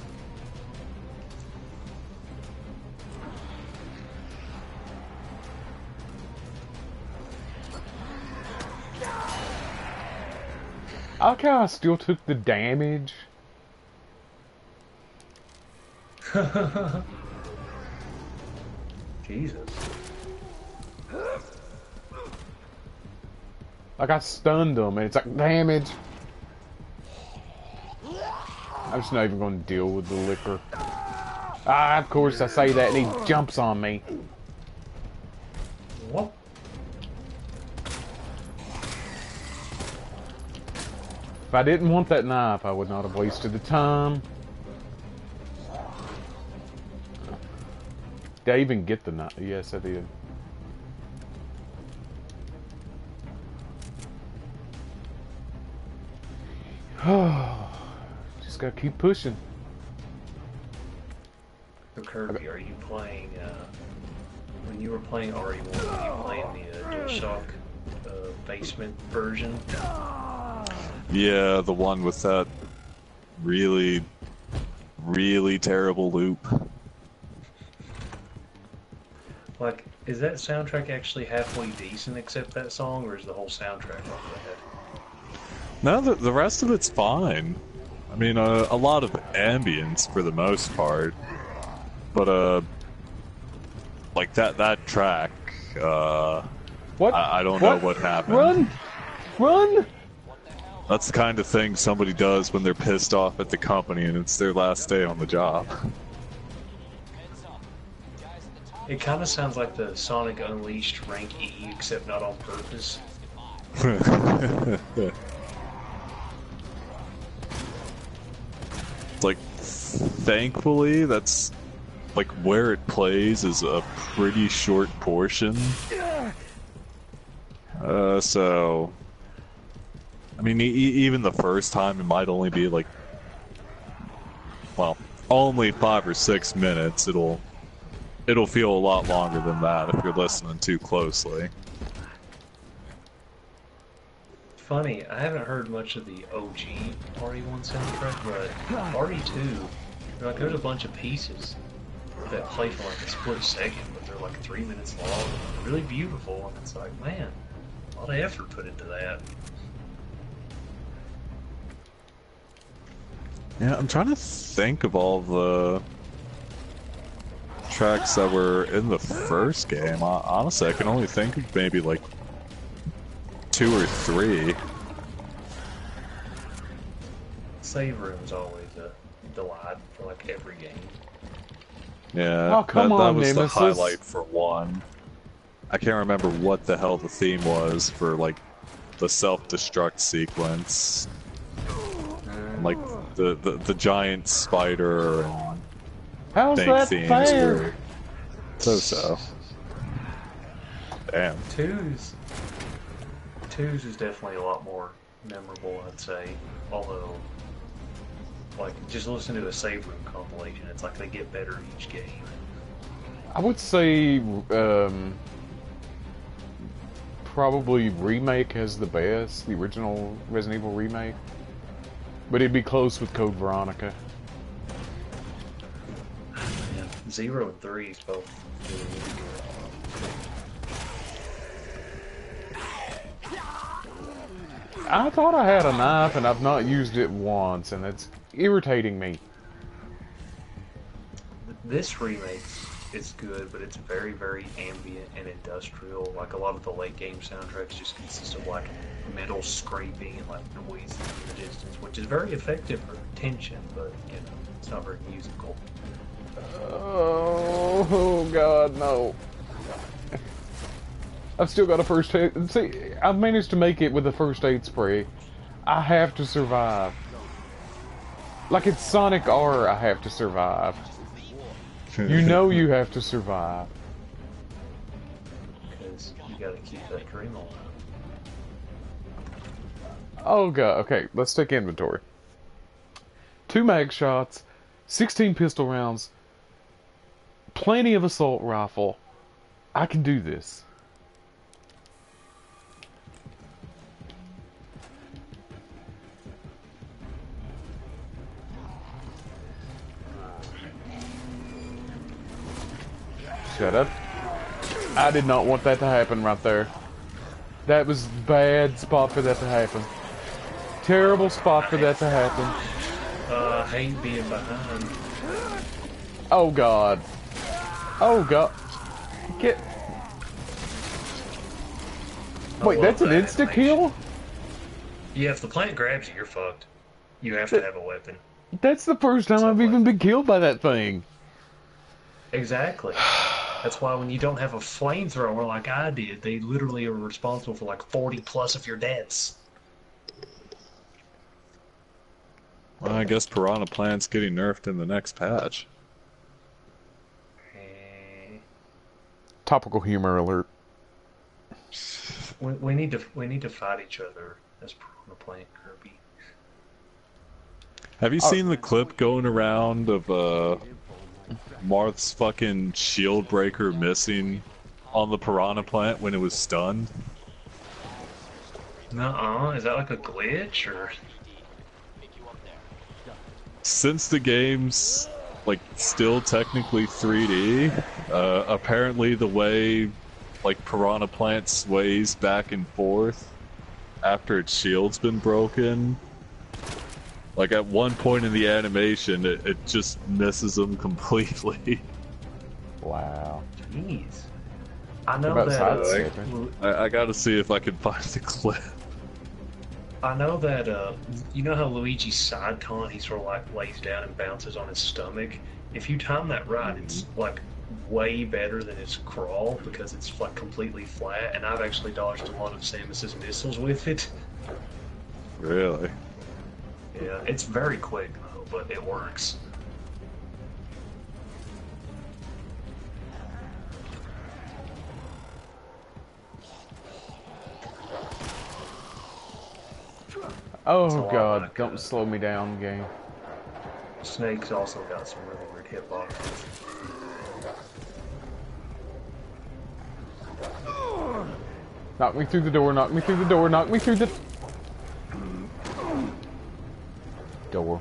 I like how I still took the damage. Jesus. Like I stunned him, and it's like damage. I'm just not even going to deal with the liquor. Ah, of course I say that, and he jumps on me. What? If I didn't want that knife, I would not have wasted the time. Did I even get the knife? Yes, I did. Just gotta keep pushing. So Kirby, are you playing, when you were playing RE1, were you playing the DualShock basement version? Yeah, the one with that really, really terrible loop. Like, is that soundtrack actually halfway decent except that song, or is the whole soundtrack like that? No, the rest of it's fine. I mean, a lot of ambience for the most part, but like that track, What? I don't know what happened. Run! Run! That's the kind of thing somebody does when they're pissed off at the company and it's their last day on the job. It kind of sounds like the Sonic Unleashed Rank E, except not on purpose. Like, thankfully, that's like where it plays is a pretty short portion. So I mean, even the first time it might only be like, well, only 5 or 6 minutes. It'll feel a lot longer than that if you're listening too closely. Funny, I haven't heard much of the OG RE1 soundtrack, but RE2, like, there's a bunch of pieces that play for like a split second, but they're like 3 minutes long, really beautiful, and it's like, man, a lot of effort put into that. Yeah, I'm trying to think of all the tracks that were in the first game. Honestly, I can only think of maybe like 2 or 3. Save room's always a delight for like every game. Yeah, Oh, come that on, was Nemesis. the highlight for one. I can't remember what the hell the theme was for like the self-destruct sequence. And, like the giant spider and How's thing that themes fair? were so. Damn. Twos is definitely a lot more memorable, I'd say. Although, like, just listen to a save room compilation, it's like they get better each game. I would say probably remake has the best, the original Resident Evil remake. But it'd be close with Code Veronica. Yeah, 0 and 3 is both really, really good. I thought I had a knife and I've not used it once, and it's irritating me. This remake is good, but it's very, very ambient and industrial. Like, a lot of the late game soundtracks just consist of like metal scraping and like noise in the distance, which is very effective for tension, but you know, it's not very musical. Oh God, no. I've still got a first aid. See, I've managed to make it with a first aid spray. I have to survive. Like it's Sonic R, I have to survive. You know you have to survive. Because you gotta keep that dream alive. Oh God, okay, let's take inventory. 2 mag shots, 16 pistol rounds, plenty of assault rifle. I can do this. Shut up. I did not want that to happen right there. That was a bad spot for that to happen. Terrible spot for that to happen. I hate being behind. Oh god. Oh god. Get. I Wait, love that's an that insta animation. kill? Yeah, if the plant grabs you, you're fucked. You have to have a weapon. That's the first time I've even been killed by that thing. Exactly. That's why when you don't have a flamethrower like I did, they literally are responsible for like 40 plus of your deaths. Well, I guess Piranha Plant's getting nerfed in the next patch. Topical humor alert. We need to fight each other as Piranha Plant Kirby. Have you seen the clip going around of Marth's fucking shield breaker missing on the Piranha Plant when it was stunned? Nuh-uh, is that like a glitch or? Since the game's like still technically 3D, apparently the way like Piranha Plant sways back and forth after its shield's been broken, like at one point in the animation it just misses them completely. Wow. Jeez. I know What about that. sidestepping? I gotta see if I can find the clip. I know that. You know how Luigi's side taunt, he sort of like lays down and bounces on his stomach. If you time that right, it's like way better than his crawl because it's like completely flat. And I've actually dodged a lot of Samus's missiles with it. Really? Yeah, it's very quick though, but it works. Oh It's a lot god, like, don't slow me down, game. Snake's also got some really weird hitboxes. Knock me through the door, knock me through the door, knock me through the door.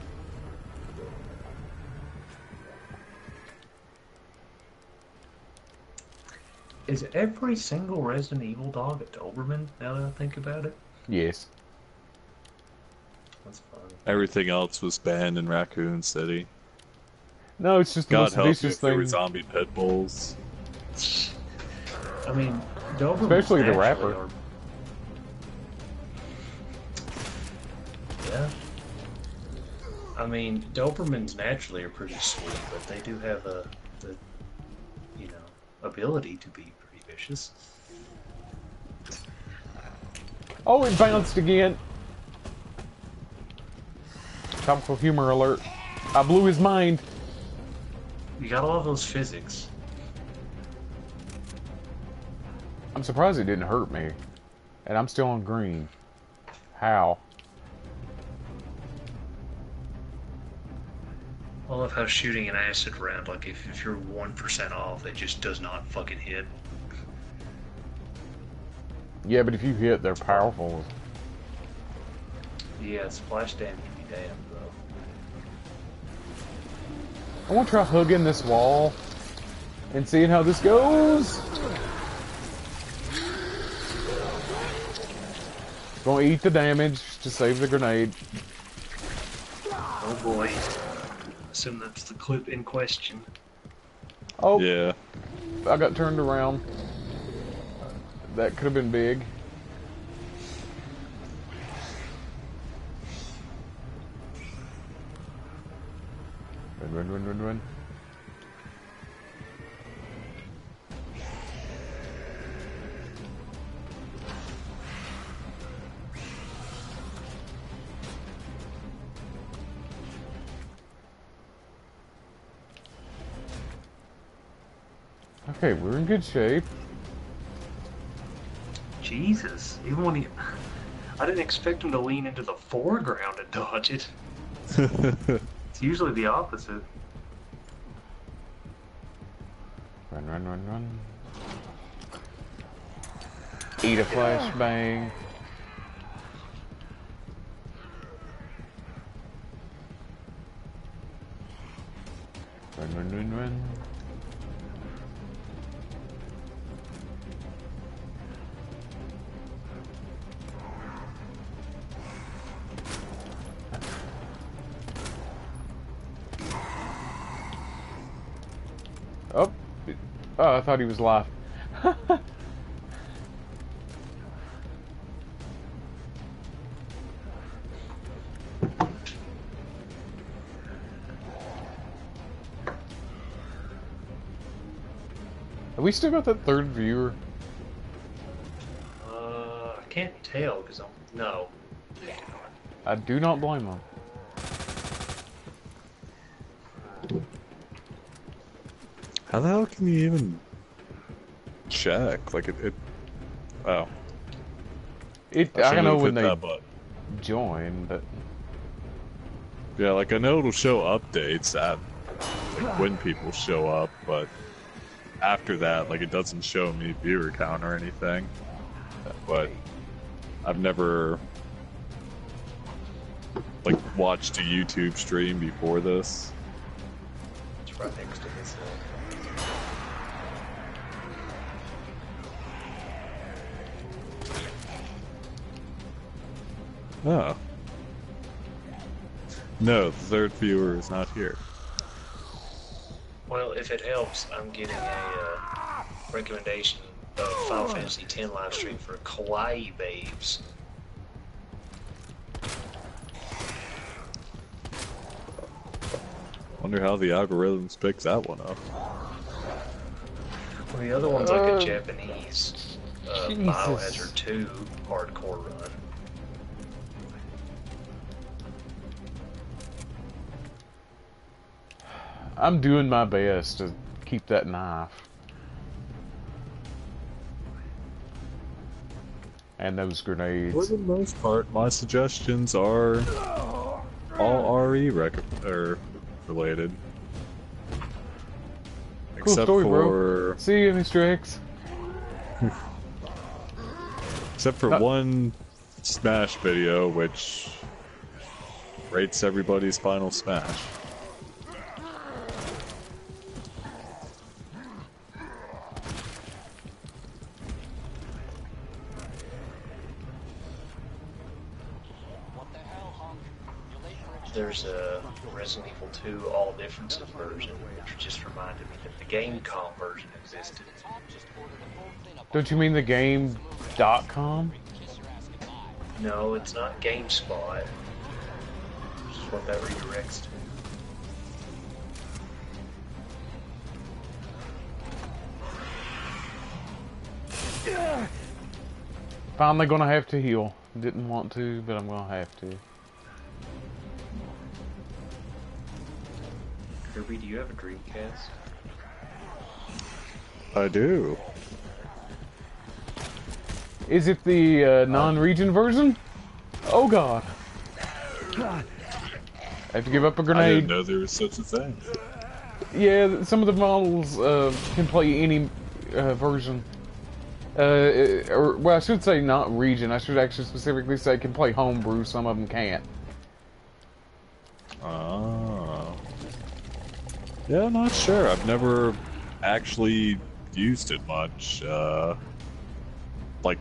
Is every single Resident Evil dog a Doberman, now that I think about it? Yes. That's funny. Everything else was banned in Raccoon City. No, it's just the God most help you vicious if there were thing. zombie pit bulls. I mean, Dobermans Especially the naturally rapper. are- Yeah. I mean, Dobermans naturally are pretty sweet, but they do have the ability to be pretty vicious. Oh, it bounced again. Topical humor alert. I blew his mind. You got all those physics. I'm surprised it didn't hurt me. And I'm still on green. How? I love how shooting an acid round, like if you're 1% off, it just does not fucking hit. Yeah, but if you hit, they're powerful. Yeah, splash damage be damned, though. I want to try hugging this wall and seeing how this goes. Gonna eat the damage to save the grenade. Oh boy. Assume that's the clip in question. Oh, Yeah. I got turned around. That could have been big. Run. Okay, we're in good shape. Jesus. Even when he... I didn't expect him to lean into the foreground and dodge it. It's usually the opposite. Run. Eat a flashbang. Run. Oh, oh, I thought he was alive. Have we still got that third viewer? I can't tell because I'm no. I do not blame him. How the hell can you even check? Like it oh. I know when hit they that button. join, but Yeah, like I know it'll show updates at like when people show up, but after that, like it doesn't show me viewer count or anything. But I've never like watched a YouTube stream before this. It's right next to this. Oh. No, the third viewer is not here. Well, if it helps, I'm getting a recommendation of Final Fantasy X live stream for Kawaii Babes. Wonder how the algorithms picks that one up. Well, the other one's like a Japanese Jesus. Biohazard 2 hardcore run. I'm doing my best to keep that knife. And those grenades. For the most part, my suggestions are all RE related. Cool Except story, for bro. See you, Mr. X. except for one Smash video, which rates everybody's Final Smash. What the hell, Hunk? You're late for a There's a Resident Evil 2 All Differences version, which just reminded me that the Gamecom version existed. top just ordered a full cleanup. Don't you mean the game.com? Kiss your ass goodbye. No, it's not GameSpot. Which is what that redirects to. Finally gonna have to heal. Didn't want to, but I'm gonna have to. Kirby, do you have a Dreamcast? I do. Is it the non-region version? Oh god. I have to give up a I grenade. didn't know there was such a thing. Yeah, some of the models can play any version. Or, well, I should say not region. I should actually specifically say can play homebrew. Some of them can't. Oh. Yeah, not sure. I've never actually used it much. Like,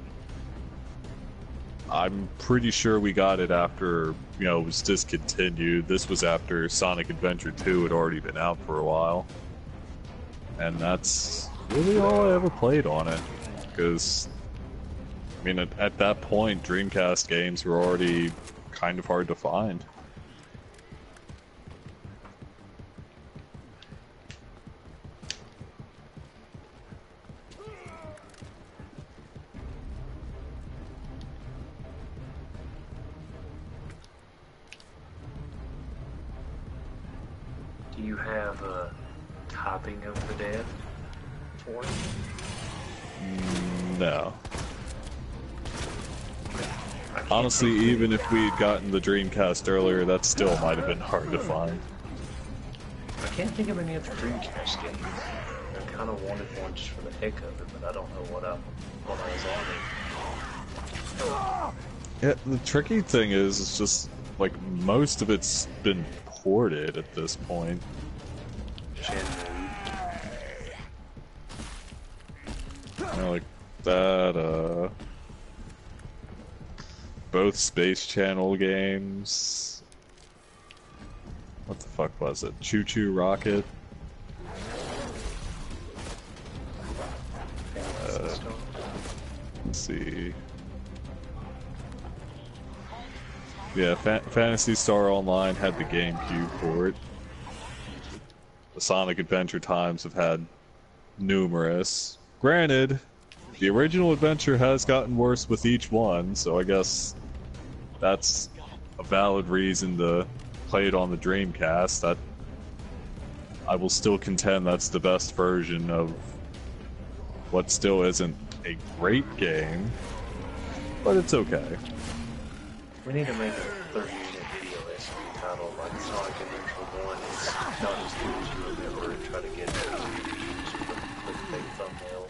I'm pretty sure we got it after, you know, it was discontinued. This was after Sonic Adventure 2 had already been out for a while. And that's really all I ever played on it. Because, I mean, at that point, Dreamcast games were already kind of hard to find. Do you have a Topping of the Dead for it? No. I can't Honestly, think of even any. if we had gotten the Dreamcast earlier, that still might have been hard to find. I can't think of any other Dreamcast games. I kind of wanted one just for the heck of it, but I don't know what I was on it. Yeah, the tricky thing is, it's just, like, most of it's been ported at this point. Shenmue. You know, like, that, both Space Channel games. What the fuck was it? Choo Choo Rocket? Let's see. Yeah, Phantasy Star Online had the GameCube port. The Sonic Adventure times have had numerous. Granted, the original adventure has gotten worse with each one, so I guess that's a valid reason to play it on the Dreamcast. That I will still contend that's the best version of what still isn't a great game, but it's okay. We need to make a 30-minute video essay titled like Sonic Adventure 1 is not as good as you remember and try to get views with a big thumbnail.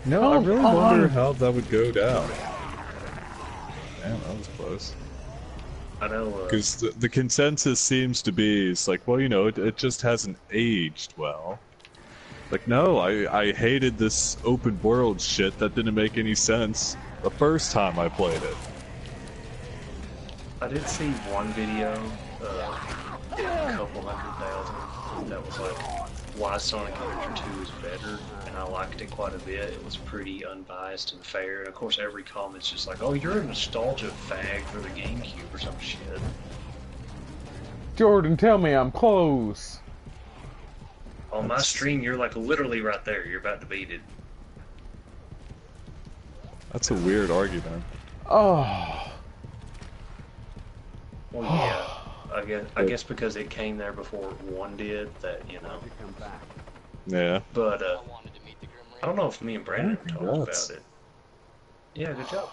No, I really wonder how that would go down. Damn, that was close. I know, Because the consensus seems to be, it's like, well, you know, it just hasn't aged well. Like, no, I hated this open world shit that didn't make any sense the first time I played it. I did see one video, a couple 100,000, that was like, why Sonic Adventure 2 is better, and I liked it quite a bit. It was pretty unbiased and fair, and of course every comment's just like, oh, you're a nostalgia fag for the GameCube or some shit. Jordan, tell me I'm close. On my stream, you're like literally right there. You're about to beat it. That's a weird argument. Oh. Well, yeah. I guess because it came there before one did, that, you know. Come back. Yeah. But, I wanted to meet the Grim I don't know if me and Brandon talked Congrats. about it. Yeah, good job.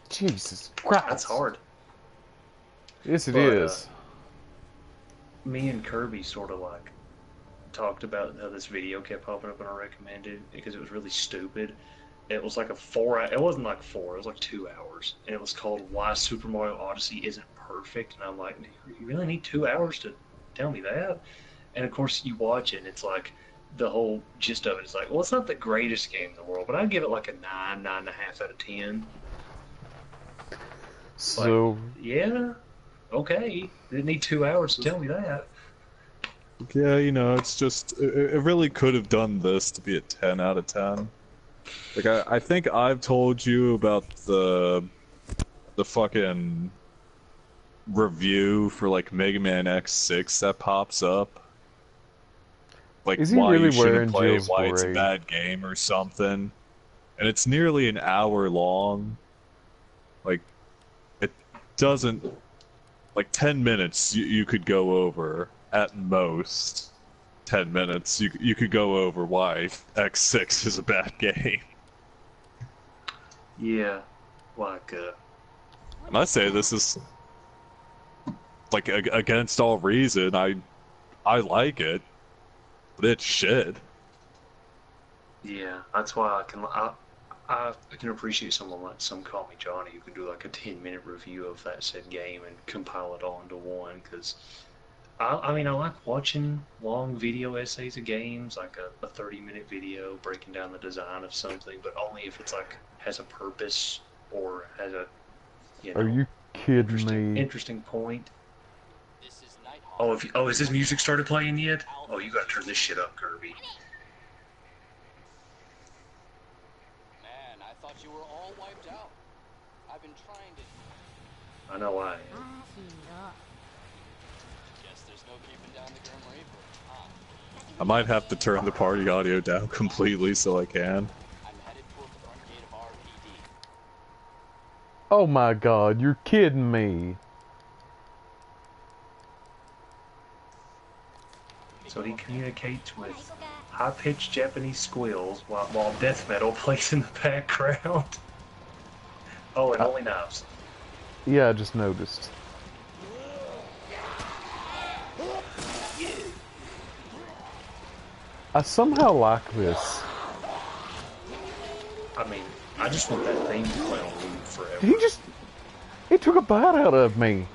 Jesus Christ. That's hard. Yes, it But, is. Me and Kirby sort of like talked about how this video kept popping up and I recommended because it was really stupid. It was like it wasn't like 4, it was like 2 hours. And it was called Why Super Mario Odyssey Isn't Perfect. And I'm like, you really need 2 hours to tell me that? And of course you watch it and it's like, the whole gist of it is like, well, it's not the greatest game in the world, but I'd give it like a 9.5 out of 10. So, Like, yeah, okay. Didn't need 2 hours to tell me that. Yeah, you know, it's just, it really could have done this to be a 10 out of 10. Like, I think I've told you about the fucking review for, like, Mega Man X6 that pops up. Like, is he why really you shouldn't wearing play, Jill's why it's a beret? bad game or something. And it's nearly an hour long. Like, it doesn't... Like, 10 minutes you could go over, at most. 10 minutes, you could go over why X6 is a bad game. Yeah, like, And I say this is, like, against all reason, I like it, but it's shit. yeah, that's why I can appreciate someone like Some Call Me Johnny who can do like a 10-minute review of that said game and compile it all into one, because I mean, I like watching long video essays of games, like a 30-minute video breaking down the design of something, but only if it's like has a purpose or has a, you know, Are you kidding me? interesting point. This is Nighthawk. Has this music started playing yet? Oh, you gotta turn this shit up, Kirby. Man, I thought you were all wiped out. I've been trying to... I know I am. Guess there's no keeping down the Grim Reaper, huh? I might have to turn the party audio down completely so I can. I'm headed toward the front gate of RPD. Oh my god, you're kidding me. So he communicates with high-pitched Japanese squeals while death metal plays in the background. Oh, and only knives. Yeah, I just noticed. I somehow like this. I mean, I just want that theme to play on loop forever. He took a bite out of me.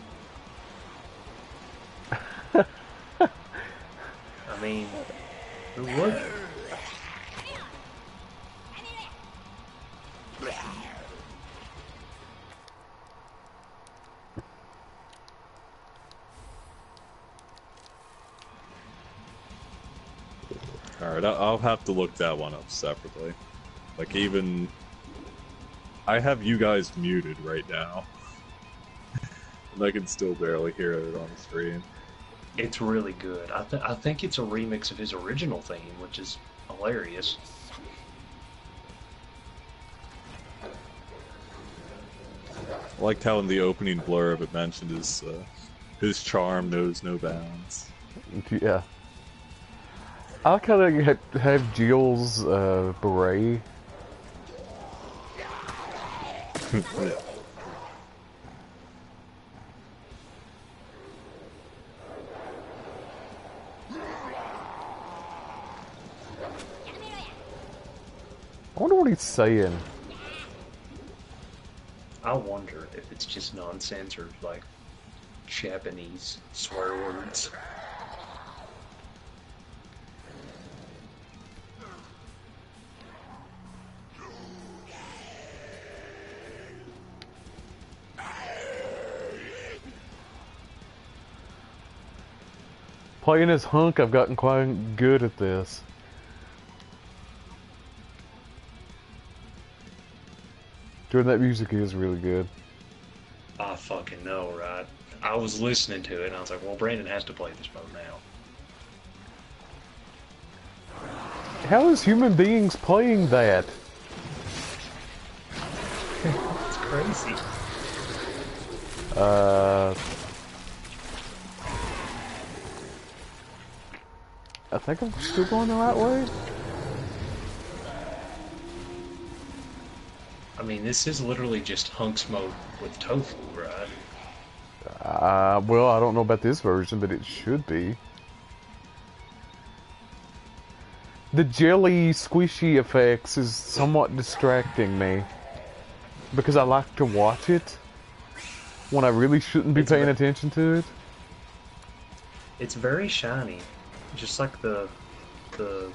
I mean, who would? Alright, Alright, I'll have to look that one up separately. Like, even... I have you guys muted right now. And I can still barely hear it on the screen. It's really good. I think it's a remix of his original theme, which is hilarious. I liked how in the opening blurb it mentioned his charm knows no bounds. Yeah. I like how they have Jill's beret. Yeah. I wonder what he's saying. I wonder if it's just nonsense or like Japanese swear words. Playing as Hunk, I've gotten quite good at this. Doing that music is really good. I fucking know, right? I was listening to it and I was like, well, Brandon has to play this mode now. How is human beings playing that? It's crazy. I think I'm still going the right way. I mean, this is literally just Hunk's mode with Tofu, right? Well, I don't know about this version, but it should be. The jelly squishy effects is somewhat distracting me. Because I like to watch it when I really shouldn't be paying attention to it. It's very shiny. Just like the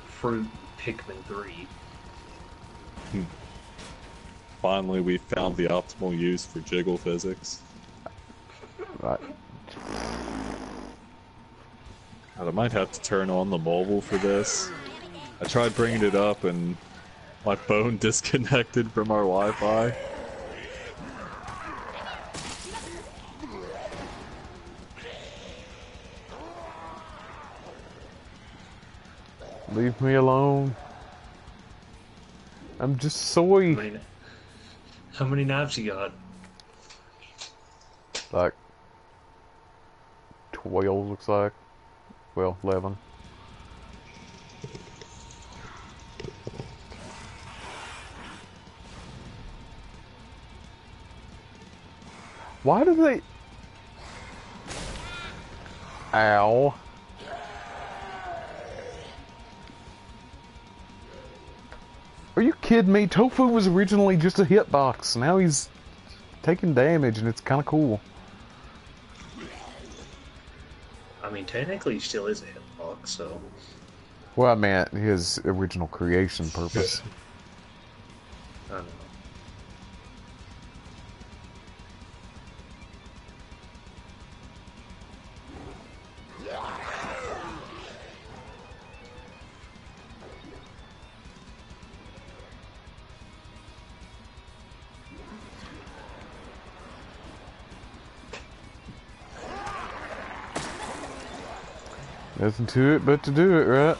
fruit Pikmin 3. Finally, we found the optimal use for jiggle physics. Right. God, I might have to turn on the mobile for this. I tried bringing it up and my phone disconnected from our Wi-Fi. Leave me alone. I'm just soy. How many knives you got? Like 12 looks like. Well, 11. Why do they... Ow. Are you kidding me? Tofu was originally just a hitbox. Now he's taking damage and it's kind of cool. I mean, technically he still is a hitbox, so... Well, I meant his original creation purpose. I know. Nothing to it but to do it, right?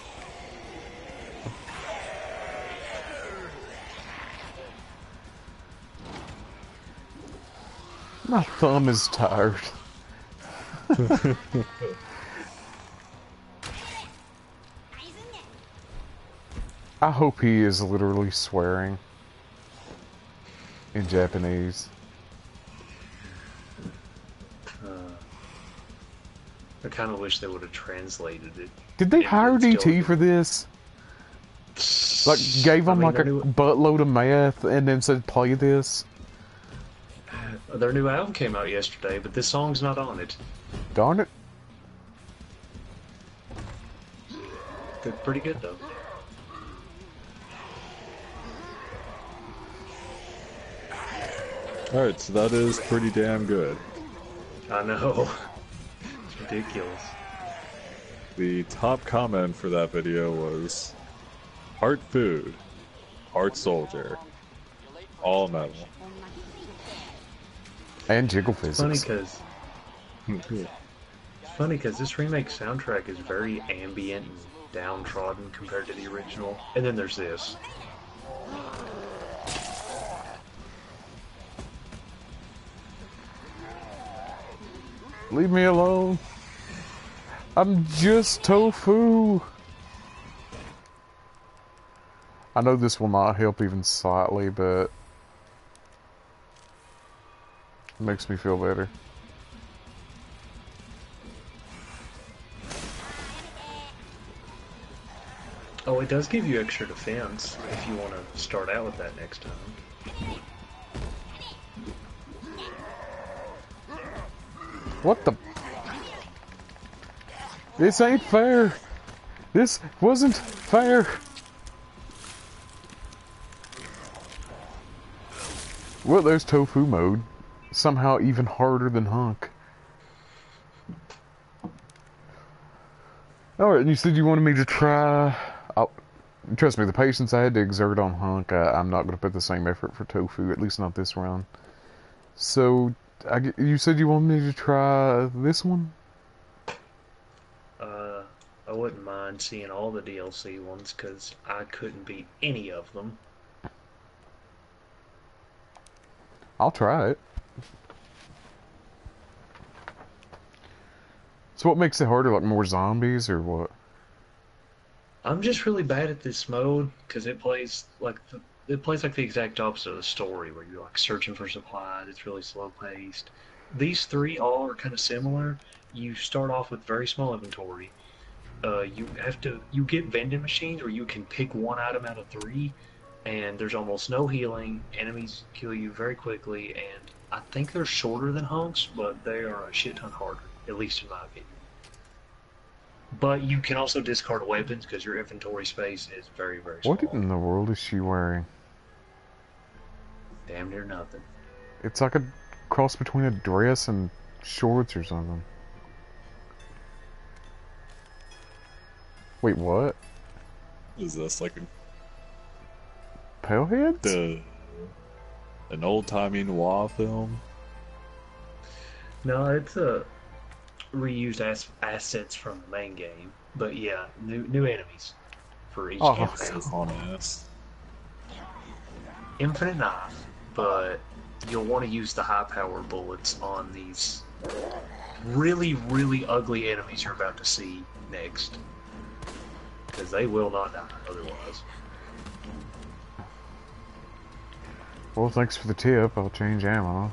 My thumb is tired. I hope he is literally swearing in Japanese. I kind of wish they would have translated it. Did they It hire would still DT be- for this? Like, gave him I mean, like a buttload of math and then said, play this? Their new album came out yesterday, but this song's not on it. Darn it. They're pretty good, though. Alright, so that is pretty damn good. I know. It's ridiculous. The top comment for that video was, Heart food. Heart soldier. All metal. And jiggle It's funny physics. because this remake soundtrack is very ambient and downtrodden compared to the original. And then there's this. Leave me alone. I'm just tofu. I know this will not help even slightly, but it makes me feel better. Oh, it does give you extra defense if you want to start out with that next time. What the? This ain't fair. This wasn't fair. Well, there's tofu mode. Somehow even harder than Hunk. Alright, and you said you wanted me to try... Oh, trust me, the patience I had to exert on Hunk, I'm not going to put the same effort for tofu, at least not this round. So, you said you wanted me to try this one? I wouldn't mind seeing all the DLC ones, because I couldn't beat any of them. I'll try it. So what makes it harder, like more zombies, or what? I'm just really bad at this mode, because it plays like the exact opposite of the story, where you're like searching for supplies. It's really slow paced. These three all are kind of similar. You start off with very small inventory. You get vending machines where you can pick one item out of three, and there's almost no healing. Enemies kill you very quickly, and I think they're shorter than hunks, but they are a shit ton harder, at least in my opinion. But you can also discard weapons because your inventory space is very, very small. What in the world is she wearing? Damn near nothing. It's like a cross between a dress and shorts or something. Wait, what? Is this like Paleheads? an old-timey noir film? No, it's a reused assets from the main game. But yeah, new enemies for each campaign. Honest. Infinite knife, but you'll want to use the high power bullets on these really, really ugly enemies you're about to see next. Because they will not die otherwise. Well, thanks for the tip. I'll change ammo.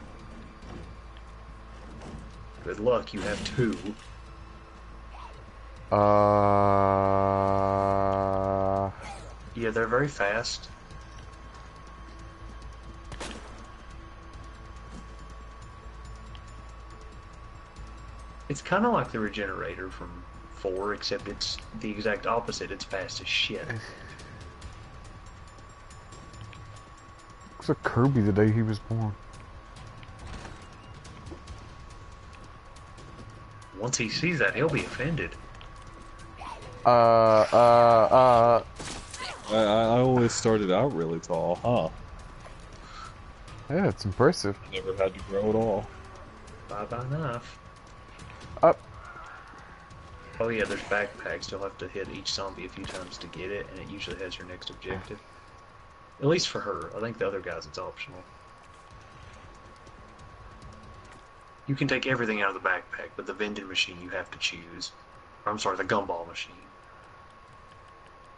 Good luck, you have two. Yeah, they're very fast. It's kind of like the Regenerator from 4, except it's the exact opposite. It's fast as shit. Looks like Kirby the day he was born. Once he sees that, he'll be offended. I always started out really tall, huh? Yeah, it's impressive. Never had to grow at all. Bye-bye knife. Up. Oh yeah, there's backpacks. You'll have to hit each zombie a few times to get it, and it usually has your next objective. At least for her. I think the other guys it's optional. You can take everything out of the backpack, but the vending machine you have to choose. Or, I'm sorry, the gumball machine.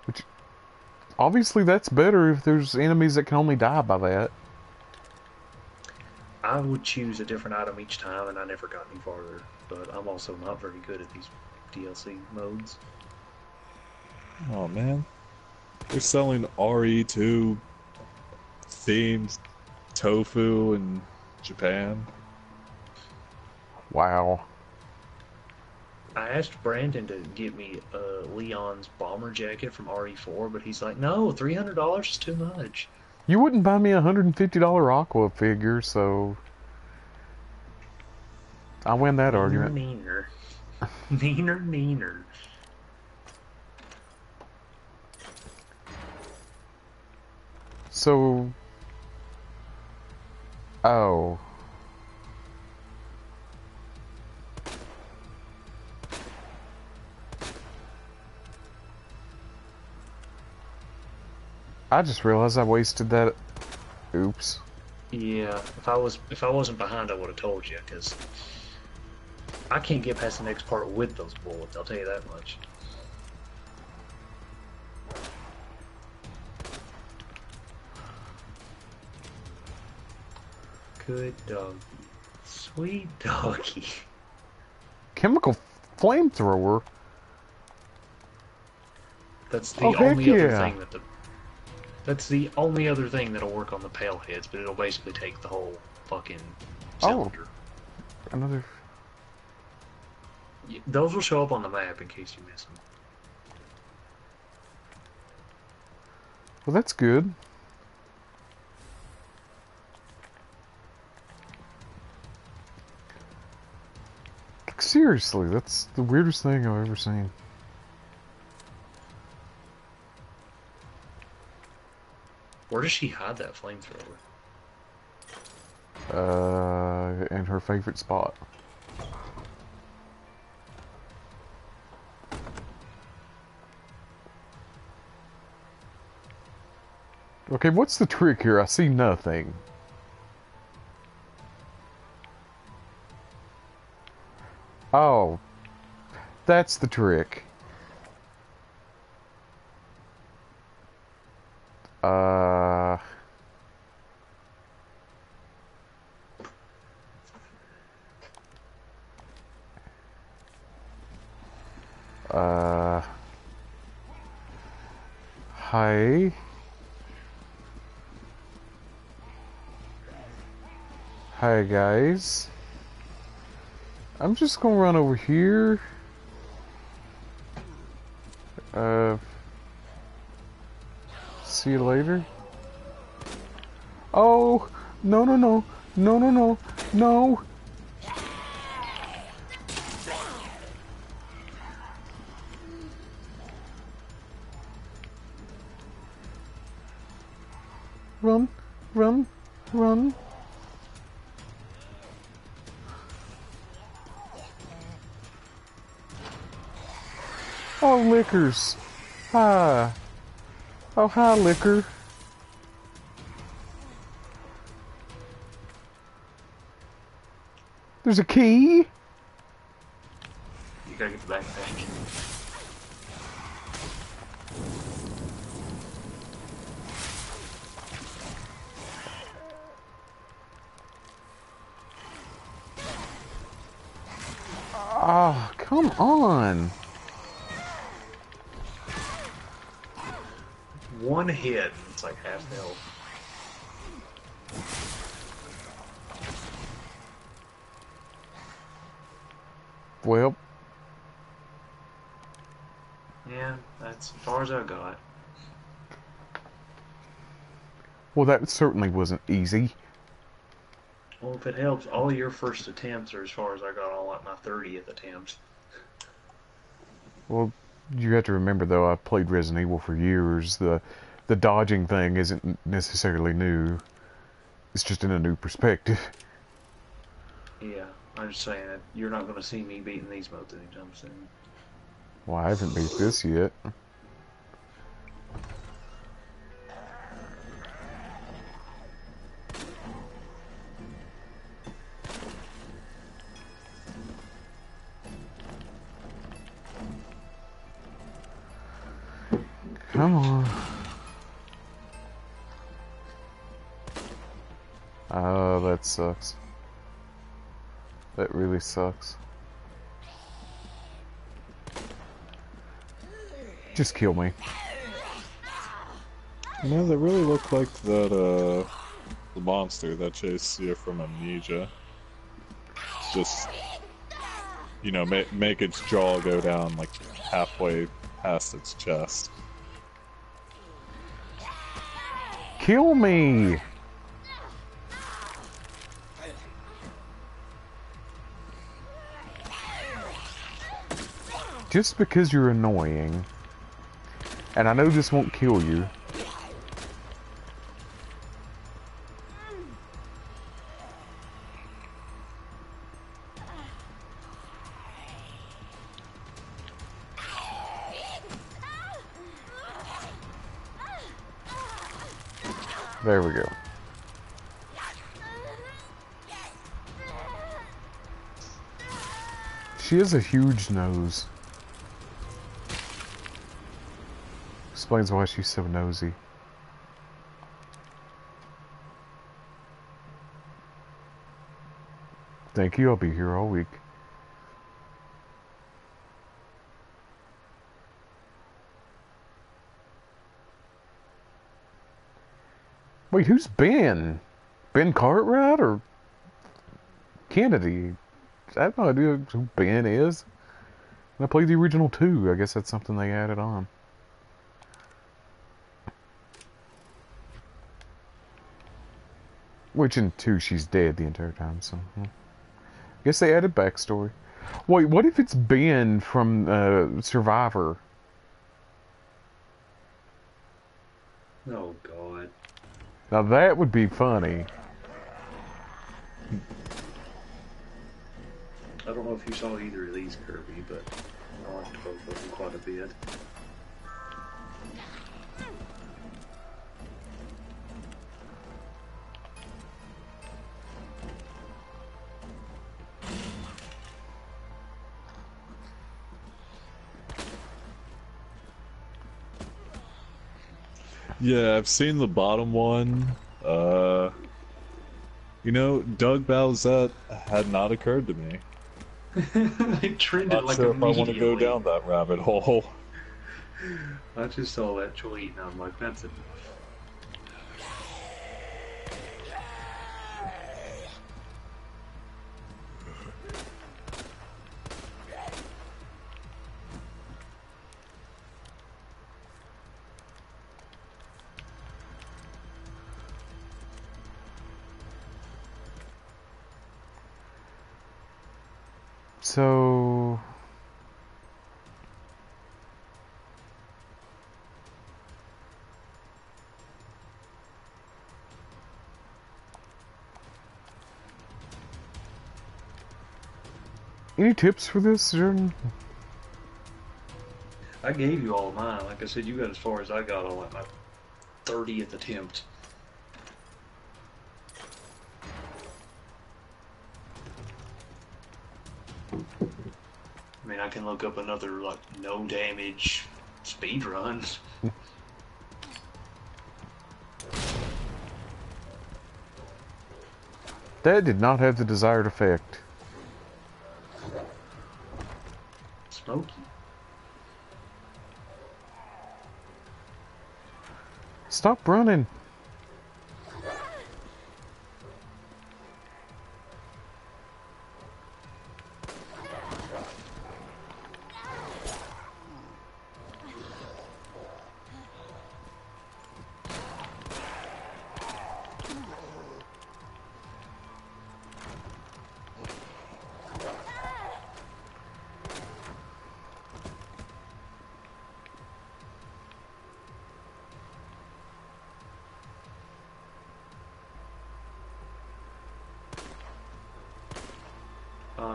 Which, obviously that's better if there's enemies that can only die by that. I would choose a different item each time, and I never got any farther. But I'm also not very good at these DLC modes. Oh man. They're selling RE2 themed tofu in Japan. Wow. I asked Brandon to get me Leon's bomber jacket from RE4, but he's like, no, $300 is too much. You wouldn't buy me a $150 Aqua figure, so I win that argument. Neener. Neener. So... Oh. I just realized I wasted that. Oops. Yeah, if I wasn't behind, I would have told you, because I can't get past the next part with those bullets. I'll tell you that much. Good doggy, sweet doggy. Chemical flamethrower? That's the Oh, heck only other yeah. thing that that's the only other thing that'll work on the pale heads, but it'll basically take the whole fucking cylinder. Another... Those will show up on the map in case you miss them. Well, that's good. Seriously, that's the weirdest thing I've ever seen. Where does she hide that flamethrower? In her favorite spot. Okay, what's the trick here? I see nothing. Oh, that's the trick. Uh... Hi. Hi, guys. I'm just gonna run over here. See you later. Oh, no, no, no. No, no, no. No. Run, run, run. Oh, Lickers. Hi. Oh, hi, Licker. There's a key. You gotta get the backpack. Oh, come on. One hit, it's like half health. Well. Yeah, that's as far as I got. Well, that certainly wasn't easy. Well, if it helps, all your first attempts are as far as I got on like my 30th attempt. Well, you have to remember, though, I've played Resident Evil for years. The dodging thing isn't necessarily new. It's just in a new perspective. Yeah, I'm just saying that you're not going to see me beating these modes anytime soon. Well, I haven't beat this yet. Come on. Oh, that sucks. That really sucks. Just kill me. No, they really look like that, the monster that chased you from Amnesia. Just, you know, make its jaw go down like halfway past its chest. Kill me! Just because you're annoying, and I know this won't kill you, There we go. She has a huge nose. Explains why she's so nosy. Thank you, I'll be here all week. Wait, who's Ben? Ben Cartwright or Kennedy? I have no idea who Ben is. I played the original 2. I guess that's something they added on. Which in 2 she's dead the entire time, so... I guess they added backstory. Wait, what if it's Ben from Survivor? Oh, God. Now that would be funny. I don't know if you saw either of these, Kirby, but I liked both of them quite a bit. Yeah, I've seen the bottom one. You know, Doug Bowsette had not occurred to me. It trended Not like sure if I want to go immediately. down that rabbit hole. I just saw that tweet and I'm like, that's enough. So... Any tips for this, Jordan? I gave you all mine. Like I said, you got as far as I got on like my 30th attempt. I mean, I can look up another, like, no damage speed run. That did not have the desired effect. Smoky. Stop running.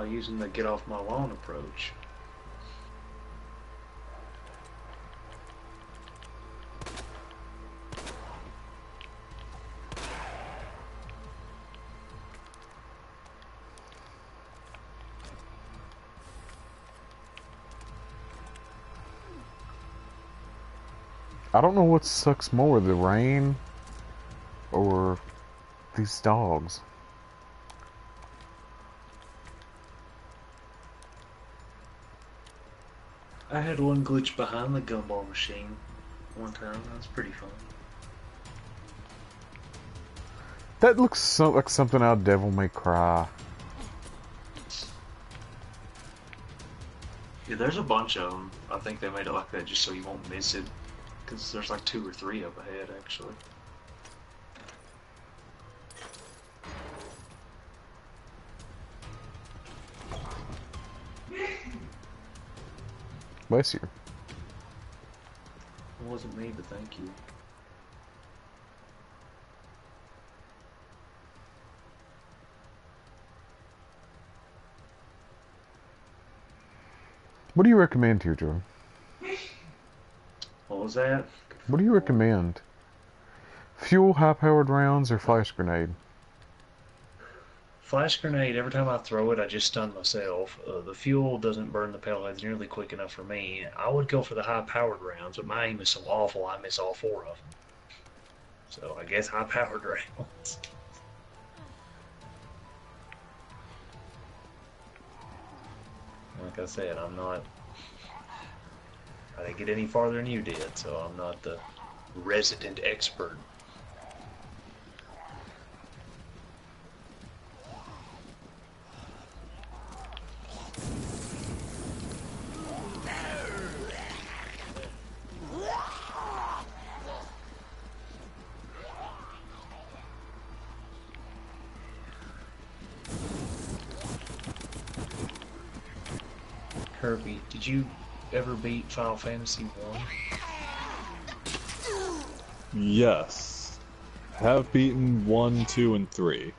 Using the get off my lawn approach. I don't know what sucks more, the rain or these dogs. I had one glitch behind the gumball machine one time. That was pretty fun. That looks so like something out of Devil May Cry. Yeah, there's a bunch of them. I think they made it like that just so you won't miss it. Because there's like 2 or 3 up ahead, actually. Bless you. It wasn't me, but thank you. What do you recommend here, Joe? What was that? What do you recommend? fuel, high-powered rounds, or flash grenade? Flash grenade, every time I throw it, I just stun myself. The fuel doesn't burn the pellets nearly quick enough for me. I would go for the high-powered rounds, but my aim is so awful I miss all 4 of them. So I guess high-powered rounds. Like I said, I'm not... I didn't get any farther than you did, so I'm not the resident expert. Kirby, did you ever beat Final Fantasy 1? Yes. Have beaten 1, 2, and 3.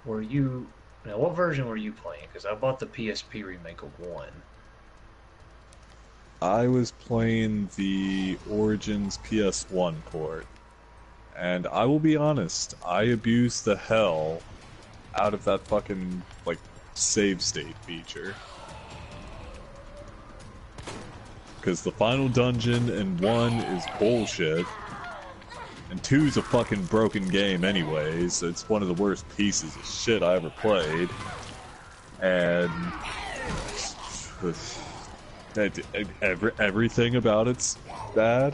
Were you... Now, what version were you playing? Because I bought the PSP remake of 1. I was playing the Origins PS1 port. And I will be honest, I abused the hell out of that fucking, like, save state feature. Because the final dungeon in 1 is bullshit, and 2's a fucking broken game anyways. It's one of the worst pieces of shit I ever played. And... everything about it's bad.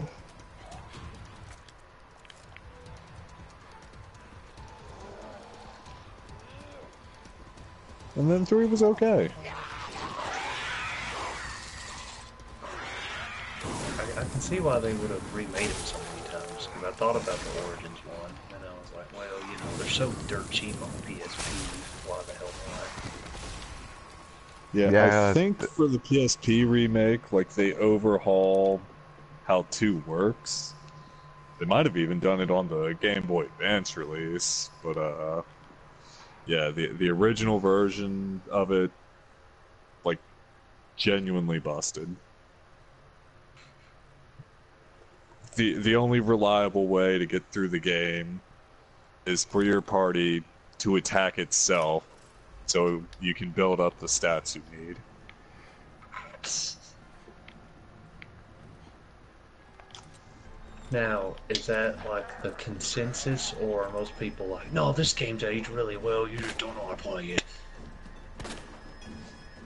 And then 3 was okay. I can see why they would have remade it so many times. Because I thought about the Origins one, and I was like, well, you know, they're so dirt cheap on the PSP. Why the hell not? Yeah, I think for the PSP remake, like, they overhauled how 2 works. They might have even done it on the Game Boy Advance release, but, yeah, the original version of it, like, genuinely busted. The only reliable way to get through the game is for your party to attack itself, so you can build up the stats you need. Now, is that like the consensus, or are most people like, no, this game's aged really well, you just don't know how to play it?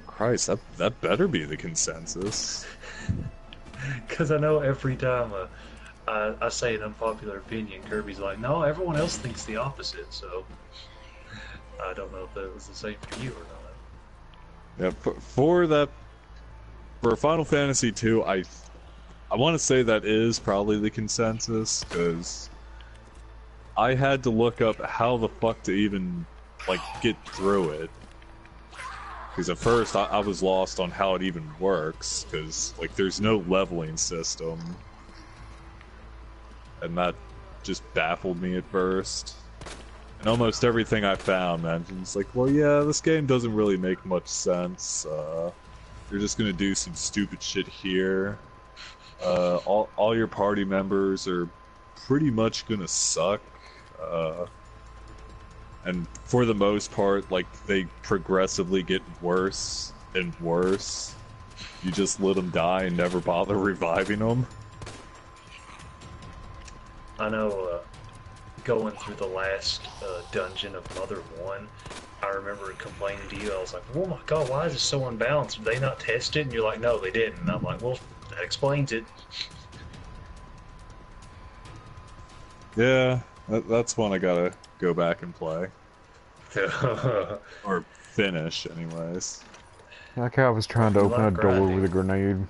Christ, that better be the consensus. Because I know every time I say an unpopular opinion, Kirby's like, no, everyone else thinks the opposite, so I don't know if that was the same for you or not. Yeah, for Final Fantasy II, I want to say that is probably the consensus, because I had to look up how the fuck to even, like, get through it. Because at first I was lost on how it even works, because, like, there's no leveling system. And that just baffled me at first. And almost everything I found mentions, like, well, yeah, this game doesn't really make much sense. You're just gonna do some stupid shit here. All your party members are pretty much gonna suck. And for the most part, like, they progressively get worse and worse. You just let them die and never bother reviving them. I know, going through the last dungeon of Mother 1, I remember complaining to you, I was like, oh my god, why is this so unbalanced? Did they not test it? And you're like, no, they didn't. And I'm like, well, that explains it. Yeah, that's one I gotta go back and play. Or finish, anyways. Like how I was trying to open a door with a grenade.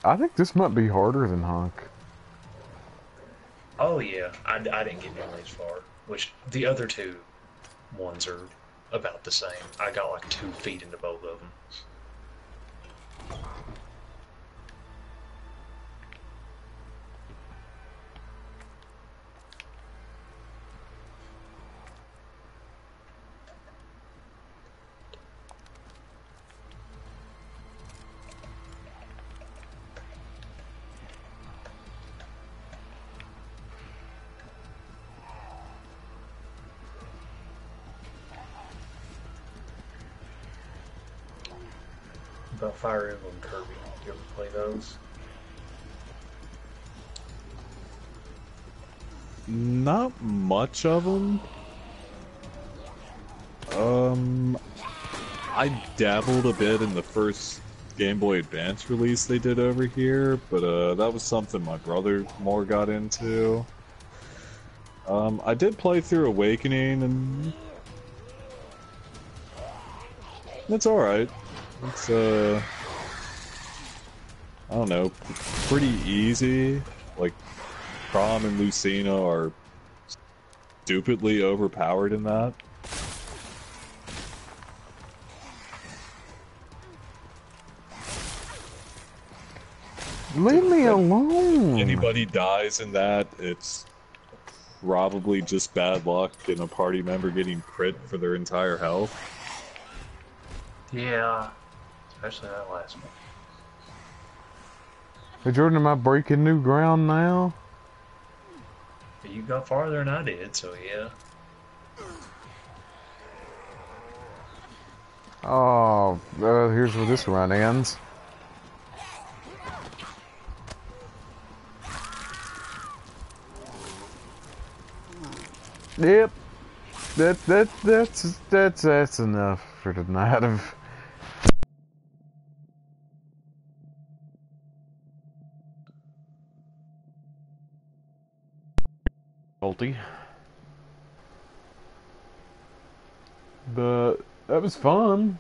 I think this might be harder than Hunk. Oh yeah, I didn't get nearly as far. Which the other two ones are about the same. I got like 2 feet into both of them. About Fire Emblem Kirby. You ever play those? Not much of them. I dabbled a bit in the first Game Boy Advance release they did over here, but that was something my brother more got into. I did play through Awakening, and it's alright. It's, I don't know, pretty easy. Like, Prom and Lucina are stupidly overpowered in that. Leave me alone. Anybody dies in that, it's probably just bad luck and a party member getting crit for their entire health. Yeah, especially that last one. Hey Jordan, am I breaking new ground now? You got farther than I did, so yeah. Oh, here's where this run ends. Yep, that's enough for tonight. Of faulty, but that was fun.